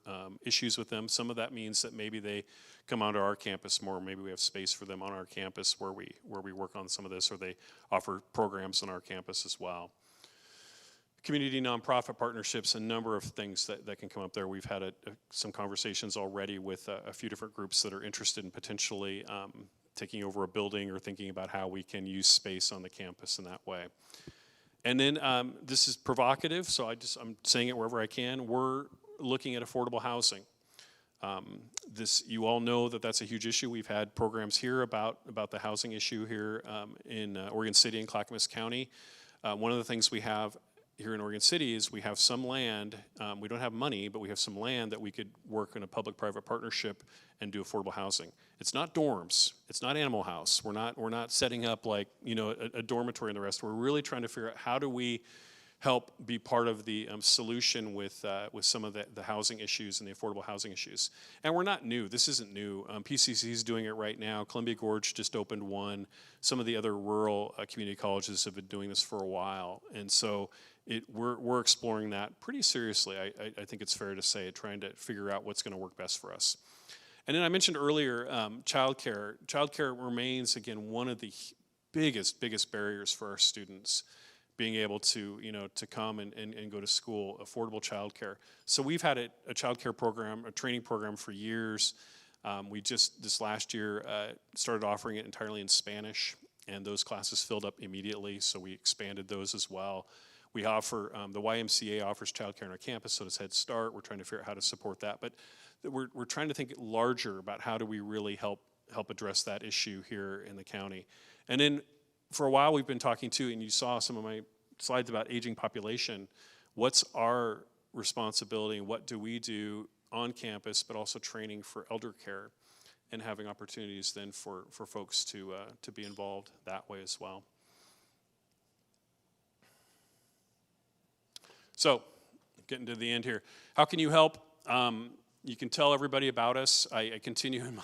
issues with them. Some of that means that maybe they come onto our campus more. Maybe we have space for them on our campus where we work on some of this, or they offer programs on our campus as well. Community nonprofit partnerships, a number of things that can come up there. We've had some conversations already with a few different groups that are interested in potentially taking over a building or thinking about how we can use space on the campus in that way. And then this is provocative, so I'm saying it wherever I can. We're looking at affordable housing. You all know that that's a huge issue. We've had programs here about the housing issue here in Oregon City and Clackamas County. One of the things we have here in Oregon City is we have some land. We don't have money, but we have some land that we could work in a public-private partnership and do affordable housing. It's not dorms. It's not Animal House. We're not setting up like a dormitory and the rest. We're really trying to figure out how do we help be part of the solution with some of the housing issues and the affordable housing issues. And we're not new. This isn't new. PCC is doing it right now. Columbia Gorge just opened one. Some of the other rural community colleges have been doing this for a while. And so we're exploring that pretty seriously, I think it's fair to say, trying to figure out what's going to work best for us. And then I mentioned earlier childcare. Childcare remains, again, one of the biggest barriers for our students being able to come and go to school, affordable childcare. So we've had a childcare program, a training program for years. We just this last year started offering it entirely in Spanish, and those classes filled up immediately, so we expanded those as well. We offer, the YMCA offers childcare on our campus, so does Head Start. We're trying to figure out how to support that. But we're trying to think larger about how do we really help help address that issue here in the county. And then for a while we've been talking too, and you saw some of my slides about aging population. What's our responsibility and what do we do on campus, but also training for elder care and having opportunities then for folks to be involved that way as well. So, getting to the end here. How can you help? You can tell everybody about us. I continue in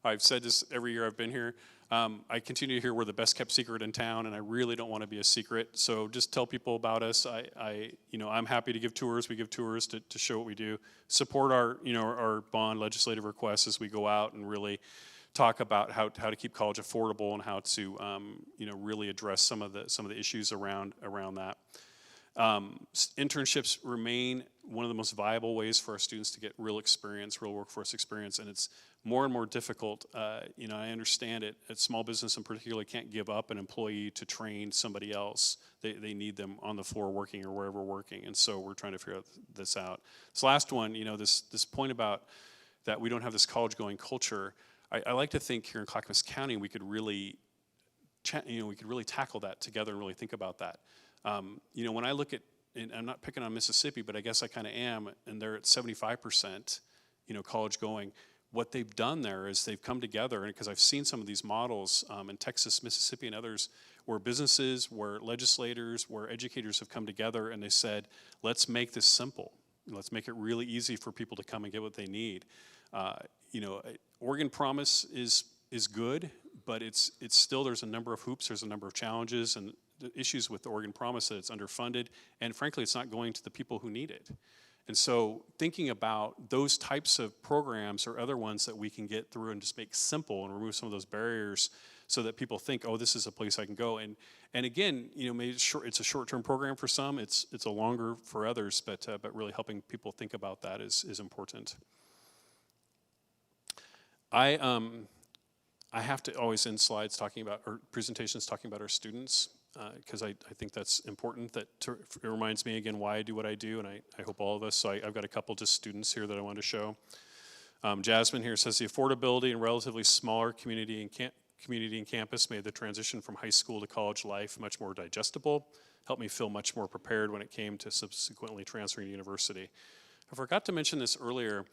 I've said this every year I've been here. I continue to hear we're the best kept secret in town, and I really don't want to be a secret. So just tell people about us. I'm happy to give tours. We give tours to show what we do. Support our bond legislative requests as we go out and really talk about how to keep college affordable and how to really address some of the issues around that. Internships remain one of the most viable ways for our students to get real experience, real workforce experience, and it's more and more difficult. I understand it. Small business in particular can't give up an employee to train somebody else. They need them on the floor working or wherever working, and so we're trying to figure this out. This last one, this point about that we don't have this college-going culture, I like to think here in Clackamas County we could really tackle that together and really think about that. When I look at, and I'm not picking on Mississippi, but I guess I kind of am, and they're at 75%, college going. What they've done there is they've come together, and because I've seen some of these models in Texas, Mississippi, and others, where businesses, where legislators, where educators have come together, and they said, let's make this simple. Let's make it really easy for people to come and get what they need. Oregon Promise is good, but it's still, there's a number of hoops, there's a number of challenges, and the issues with the Oregon Promise that it's underfunded, and frankly, it's not going to the people who need it. And so thinking about those types of programs or other ones that we can get through and just make simple and remove some of those barriers so that people think, oh, this is a place I can go. And again, maybe it's a short-term program for some, it's a longer for others, but really helping people think about that is important. I have to always end slides talking about, or presentations talking about our students, because I think that's important. It reminds me again why I do what I do, and I hope all of us. So I've got a couple just students here that I want to show. Jasmine here says the affordability and relatively smaller community and campus made the transition from high school to college life much more digestible. Helped me feel much more prepared when it came to subsequently transferring to university. I forgot to mention this earlier,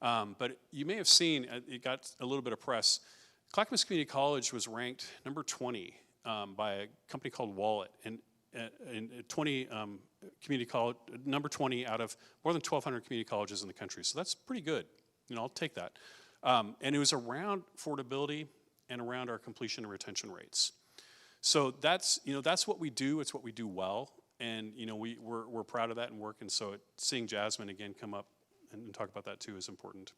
but you may have seen it got a little bit of press. Clackamas Community College was ranked number 20. By a company called Wallet, and 20 community college, number 20 out of more than 1,200 community colleges in the country. So that's pretty good. I'll take that. And it was around affordability and around our completion and retention rates. So that's what we do. It's what we do well, and we're proud of that and work. And so seeing Jasmine again come up and talk about that too is important.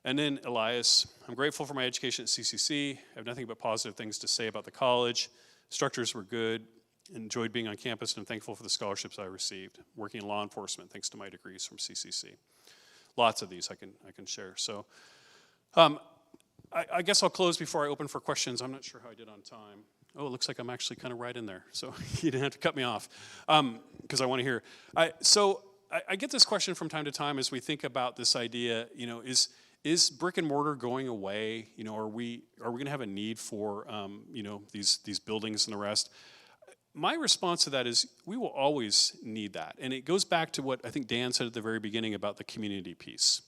And then Elias, I'm grateful for my education at CCC. I have nothing but positive things to say about the college. Instructors were good, enjoyed being on campus, and I'm thankful for the scholarships I received. Working in law enforcement thanks to my degrees from CCC. Lots of these I can share. So I guess I'll close before I open for questions. I'm not sure how I did on time. Oh, it looks like I'm actually kind of right in there. So you didn't have to cut me off because I want to hear. I get this question from time to time as we think about this idea, is brick and mortar going away? Are we going to have a need for these buildings and the rest? My response to that is we will always need that, and it goes back to what I think Dan said at the very beginning about the community piece.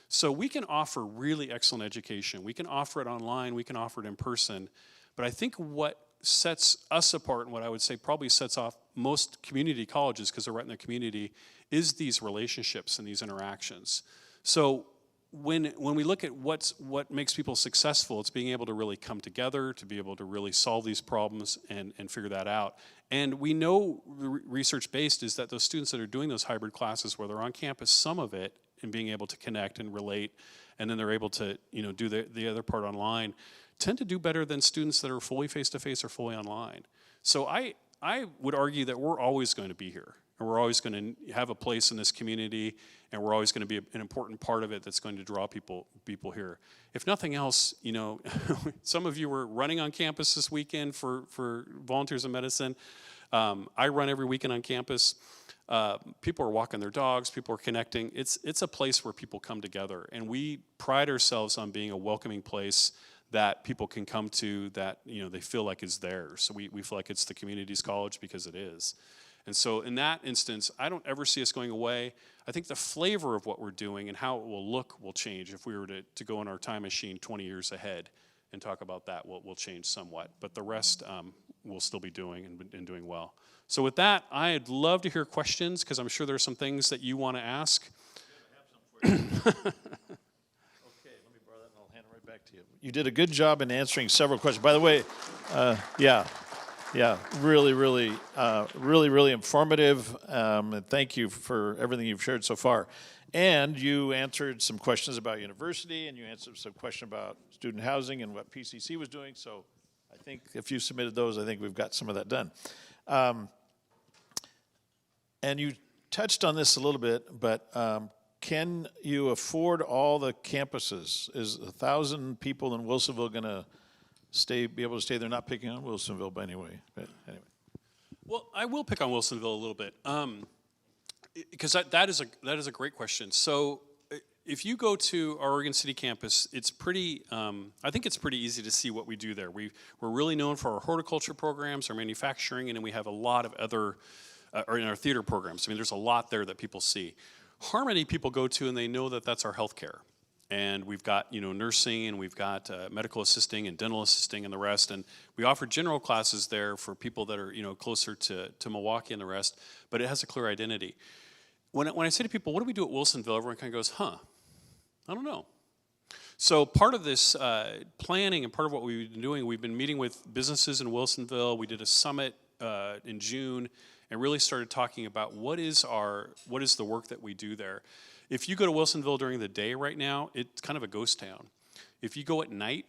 So we can offer really excellent education. We can offer it online. We can offer it in person. But I think what sets us apart, and what I would say probably sets off most community colleges, because they're right in the community, is these relationships and these interactions. So when we look at what makes people successful, it's being able to really come together, to be able to really solve these problems and figure that out. And we know research-based is that those students that are doing those hybrid classes where they're on campus, some of it, and being able to connect and relate, and then they're able to do the other part online, tend to do better than students that are fully face-to-face or fully online. So I would argue that we're always going to be here. And we're always going to have a place in this community, and we're always going to be an important part of it that's going to draw people here. If nothing else, some of you were running on campus this weekend for Volunteers in Medicine. I run every weekend on campus. People are walking their dogs, people are connecting. It's a place where people come together, and we pride ourselves on being a welcoming place that people can come to that, they feel like is theirs. So we feel like it's the community's college because it is. And so in that instance, I don't ever see us going away. I think the flavor of what we're doing and how it will look will change. If we were to go in our time machine 20 years ahead and talk about that, will change somewhat. But the rest we'll still be doing and doing well. So with that, I'd love to hear questions because I'm sure there's some things that you want to ask. Okay, let me borrow that and I'll hand it right back to you. You did a good job in answering several questions. By the way, really informative. And thank you for everything you've shared so far. And you answered some questions about university, and you answered some questions about student housing and what PCC was doing. So I think if you submitted those, I think we've got some of that done. And you touched on this a little bit, but can you afford all the campuses? Is 1,000 people in Wilsonville going to be able to stay there? Not picking on Wilsonville, but anyway. Well, I will pick on Wilsonville a little bit because that is a great question. So if you go to our Oregon City campus, it's pretty. I think it's pretty easy to see what we do there. We're really known for our horticulture programs, our manufacturing, and then we have a lot of other, or in our theater programs. I mean, there's a lot there that people see. Harmony people go to, and they know that that's our healthcare. And we've got, nursing, and we've got medical assisting and dental assisting and the rest. And we offer general classes there for people that are, closer to Milwaukee and the rest. But it has a clear identity. When I say to people, what do we do at Wilsonville? Everyone kind of goes, I don't know. So part of this planning and part of what we've been doing, we've been meeting with businesses in Wilsonville. We did a summit in June and really started talking about what is the work that we do there. If you go to Wilsonville during the day right now, it's kind of a ghost town. If you go at night,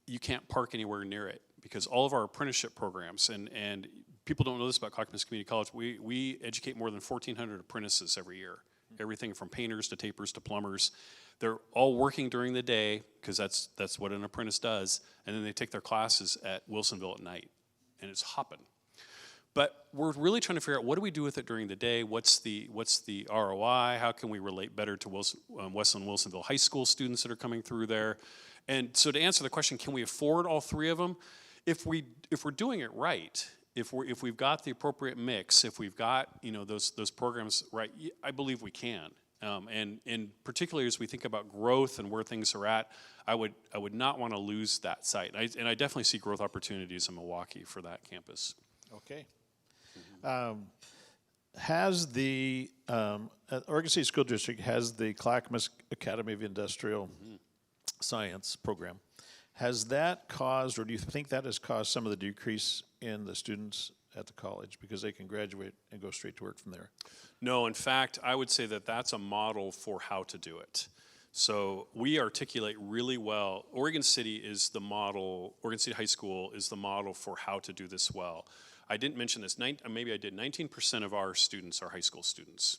you can't park anywhere near it because all of our apprenticeship programs, and people don't know this about Clackamas Community College, we educate more than 1,400 apprentices every year. Everything from painters to tapers to plumbers. They're all working during the day because that's what an apprentice does, and then they take their classes at Wilsonville at night, and it's hopping. But we're really trying to figure out what do we do with it during the day? What's the ROI? How can we relate better to Westland Wilsonville High School students that are coming through there? And so to answer the question, can we afford all three of them? If we're doing it right, if we've got the appropriate mix, if we've got those programs right, I believe we can. And particularly as we think about growth and where things are at, I would not want to lose that sight. And I definitely see growth opportunities in Milwaukee for that campus. Okay. Has the Oregon City School District has the Clackamas Academy of Industrial Science program. Has that caused, or do you think that has caused some of the decrease in the students at the college because they can graduate and go straight to work from there? No, in fact, I would say that that's a model for how to do it. So we articulate really well. Oregon City is the model, Oregon City High School is the model for how to do this well. I didn't mention this, maybe I did, 19% of our students are high school students.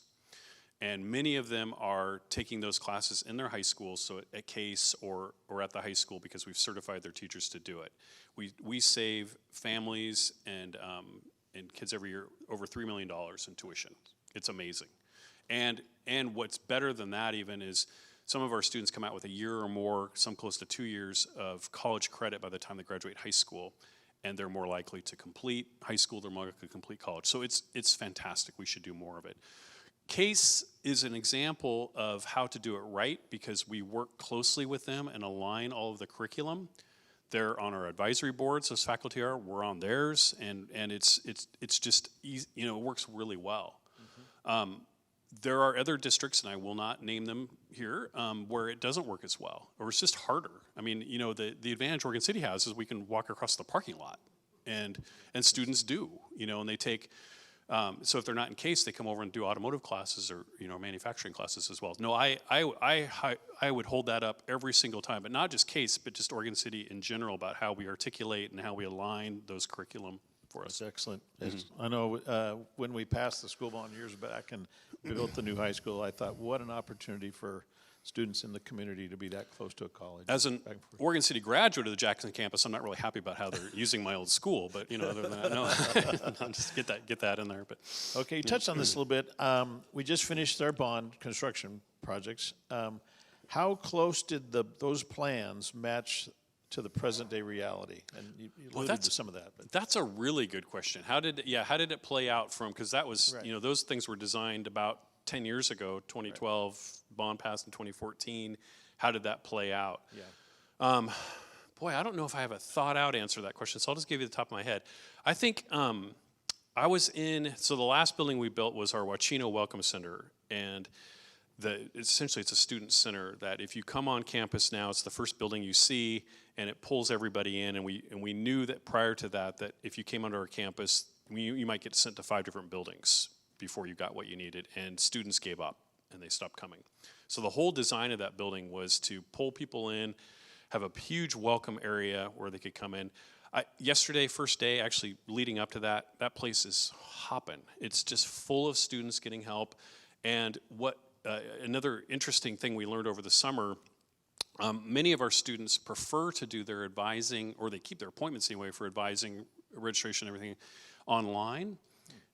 And many of them are taking those classes in their high schools, so at Case or at the high school because we've certified their teachers to do it. We save families and kids every year over $3 million in tuition. It's amazing. And what's better than that even is some of our students come out with a year or more, some close to 2 years of college credit by the time they graduate high school. And they're more likely to complete high school, they're more likely to complete college. So it's fantastic, we should do more of it. Case is an example of how to do it right because we work closely with them and align all of the curriculum. They're on our advisory boards, those faculty are, we're on theirs, and it's just easy, it works really well. There are other districts, and I will not name them here, where it doesn't work as well, or it's just harder. I mean, the advantage Oregon City has is we can walk across the parking lot, and students do, and they take, so if they're not in Case, they come over and do automotive classes or, manufacturing classes as well. No, I would hold that up every single time, but not just Case, but just Oregon City in general about how we articulate and how we align those curriculum for us. That's excellent. I know when we passed the school bond years back and we built the new high school, I thought, what an opportunity for students in the community to be that close to a college. As an Oregon City graduate of the Jackson campus, I'm not really happy about how they're using my old school, but other than that, no, just get that in there. But okay, you touched on this a little bit. We just finished our bond construction projects. How close did those plans match to the present day reality? And you alluded to some of that. But That's a really good question. How did it play out from, because that was, Right. those things were designed about 10 years ago, 2012, bond passed in 2014. How did that play out? Yeah. Boy, I don't know if I have a thought out answer to that question, so I'll just give you the top of my head. I think I was so the last building we built was our Wachino Welcome Center, and essentially it's a student center that if you come on campus now, it's the first building you see, and it pulls everybody in, and we knew that prior to that if you came onto our campus, you might get sent to 5 different buildings before you got what you needed, and students gave up, and they stopped coming. So the whole design of that building was to pull people in, have a huge welcome area where they could come in. Yesterday, first day, actually leading up to that place is hopping. It's just full of students getting help. And what another interesting thing we learned over the summer, many of our students prefer to do their advising, or they keep their appointments anyway for advising, registration, everything online.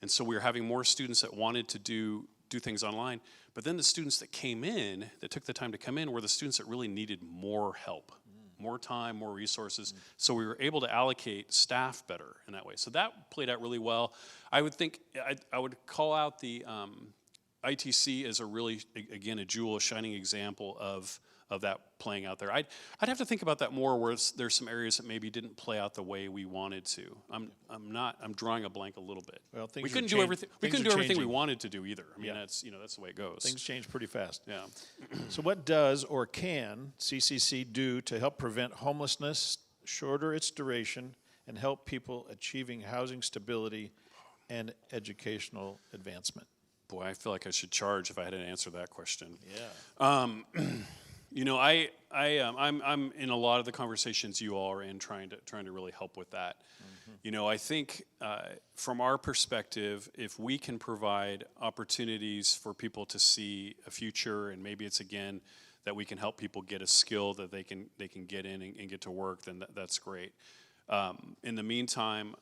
And so we were having more students that wanted to do things online. But then the students that came in, that took the time to come in, were the students that really needed more help. More time, more resources. So we were able to allocate staff better in that way. So that played out really well. I would think, I would call out the ITC as a really, again, a jewel, a shining example of that playing out there. I'd have to think about that more, where there's some areas that maybe didn't play out the way we wanted to. I'm drawing a blank a little bit. Well, we couldn't do everything. We couldn't do everything we wanted to do either. I mean, that's the way it goes. Things change pretty fast. Yeah. So what does or can CCC do to help prevent homelessness, shorter its duration, and help people achieving housing stability and educational advancement? Boy, I feel like I should charge if I had to answer that question. Yeah. I'm in a lot of the conversations you all are in, trying to really help with that. Mm-hmm. I think from our perspective, if we can provide opportunities for people to see a future, and maybe it's again that we can help people get a skill that they can get in and get to work, then that's great. In the meantime,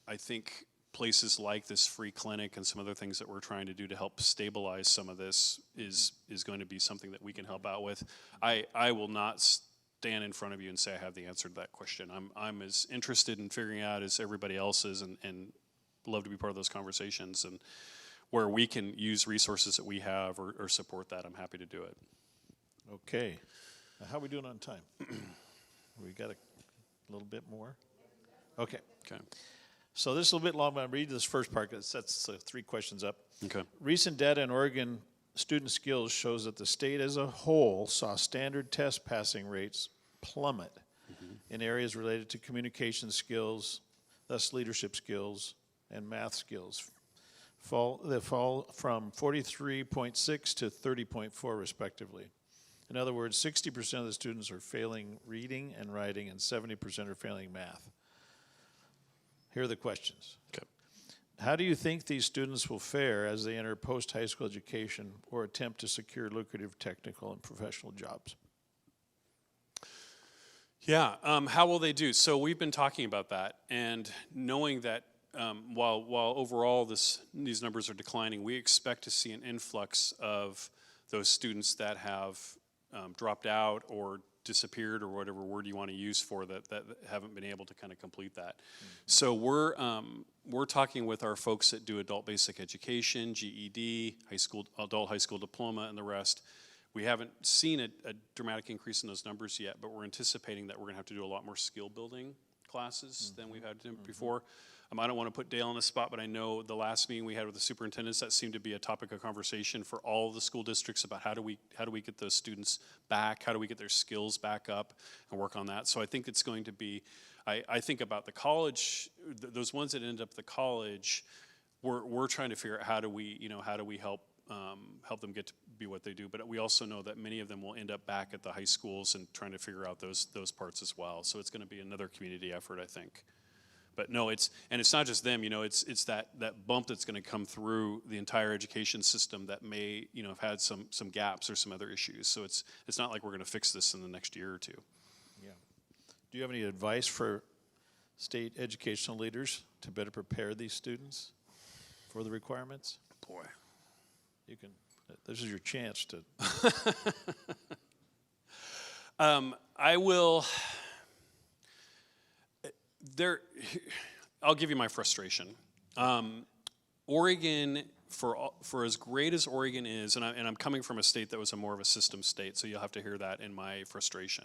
I think places like this free clinic and some other things that we're trying to do to help stabilize some of this is going to be something that we can help out with. I will not stand in front of you and say I have the answer to that question. I'm as interested in figuring out as everybody else is, and love to be part of those conversations, and where we can use resources that we have or support that, I'm happy to do it. Okay. How are we doing on time? We got a little bit more? Okay. Okay. So this is a little bit long, but I'm reading this first part because it sets 3 questions up. Okay. Recent data in Oregon student skills shows that the state as a whole saw standard test passing rates plummet in areas related to communication skills, thus leadership skills, and math skills. They fall from 43.6 to 30.4 respectively. In other words, 60% of the students are failing reading and writing, and 70% are failing math. Here are the questions. Okay. How do you think these students will fare as they enter post-high school education or attempt to secure lucrative technical and professional jobs? Yeah, how will they do? So we've been talking about that, and knowing that while overall these numbers are declining, we expect to see an influx of those students that have dropped out or disappeared, or whatever word you want to use for that haven't been able to kind of complete that. Mm-hmm. So we're talking with our folks that do adult basic education, GED, adult high school diploma, and the rest. We haven't seen a dramatic increase in those numbers yet, but we're anticipating that we're going to have to do a lot more skill building classes than we've had to do before. I don't want to put Dale on the spot, but I know the last meeting we had with the superintendents, that seemed to be a topic of conversation for all of the school districts about how do we get those students back, how do we get their skills back up and work on that. So I think it's going to be, I think about the college, those ones that end up at the college, we're trying to figure out how do we help them get to be what they do. But we also know that many of them will end up back at the high schools and trying to figure out those parts as well. So it's going to be another community effort, I think. But no, it's not just them, it's that bump that's going to come through the entire education system that may, have had some gaps or some other issues. So it's not like we're going to fix this in the next year or two. Yeah. Do you have any advice for state educational leaders to better prepare these students for the requirements? Boy. This is your chance to. I will. I'll give you my frustration. Oregon, for as great as Oregon is, and I'm coming from a state that was more of a system state, so you'll have to hear that in my frustration.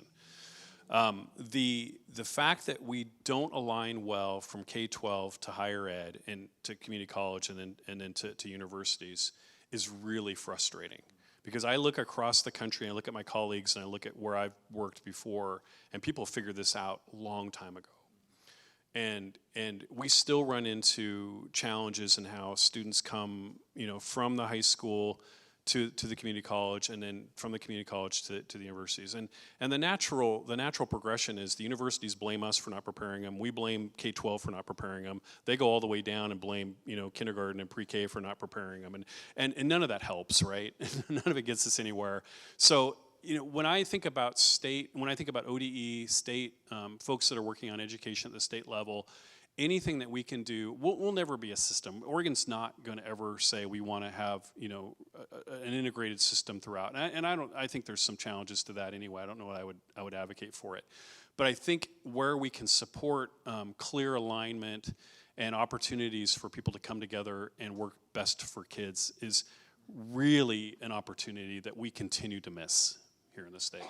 The fact that we don't align well from K-12 to higher ed and to community college and then to universities is really frustrating. Because I look across the country, and I look at my colleagues, and I look at where I've worked before, and people figured this out a long time ago. And we still run into challenges in how students come, from the high school to the community college, and then from the community college to the universities. And the natural progression is the universities blame us for not preparing them. We blame K-12 for not preparing them. They go all the way down and blame kindergarten and pre-K for not preparing them. And none of that helps, right? None of it gets us anywhere. So when I think about ODE, state, folks that are working on education at the state level, anything that we can do, we'll never be a system. Oregon's not going to ever say we want to have, an integrated system throughout. And I think there's some challenges to that anyway. I don't know what I would advocate for it. But I think where we can support clear alignment and opportunities for people to come together and work best for kids is really an opportunity that we continue to miss here in the state.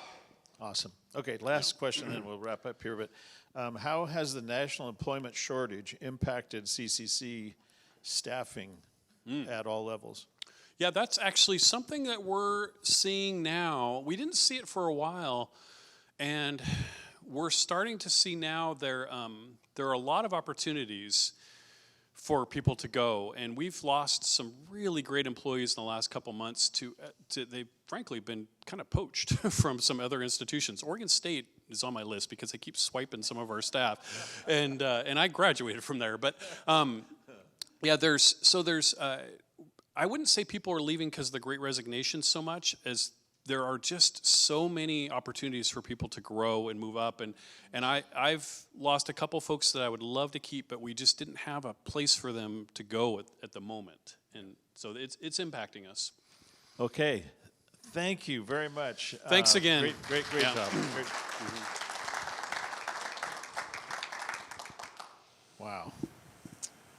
Awesome. Okay, last question, then we'll wrap up here. But how has the national employment shortage impacted CCC staffing at all levels? Yeah, that's actually something that we're seeing now. We didn't see it for a while, and we're starting to see now there are a lot of opportunities for people to go, and we've lost some really great employees in the last couple months to they've frankly been kind of poached from some other institutions. Oregon State is on my list because they keep swiping some of our staff, and I graduated from there. But there's I wouldn't say people are leaving because of the Great Resignation so much as there are just so many opportunities for people to grow and move up, and I've lost a couple folks that I would love to keep, but we just didn't have a place for them to go at the moment, and so it's impacting us. Okay, thank you very much. Thanks again. Great Yeah. job. Great. Wow,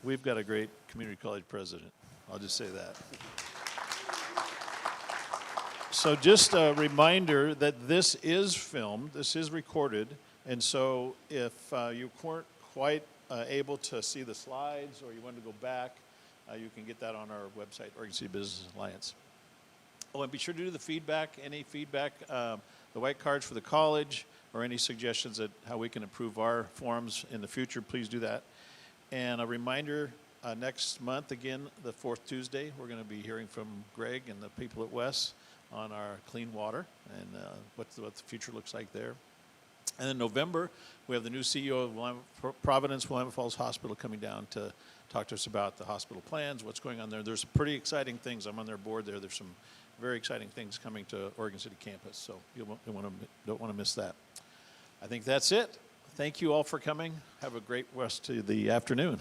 we've got a great community college president. I'll just say that. So just a reminder that this is filmed, this is recorded, and so if you weren't quite able to see the slides or you wanted to go back, you can get that on our website, Oregon City Business Alliance. Oh, and be sure to do the feedback, any feedback, the white cards for the college, or any suggestions that how we can improve our forums in the future, please do that. And a reminder, next month, again, the fourth Tuesday, we're going to be hearing from Greg and the people at WES on our clean water and what the future looks like there. And in November, we have the new CEO of Providence Willamette Falls Hospital coming down to talk to us about the hospital plans, what's going on there. There's pretty exciting things. I'm on their board there. There's some very exciting things coming to Oregon City campus, so you don't want to miss that. I think that's it. Thank you all for coming. Have a great rest of the afternoon.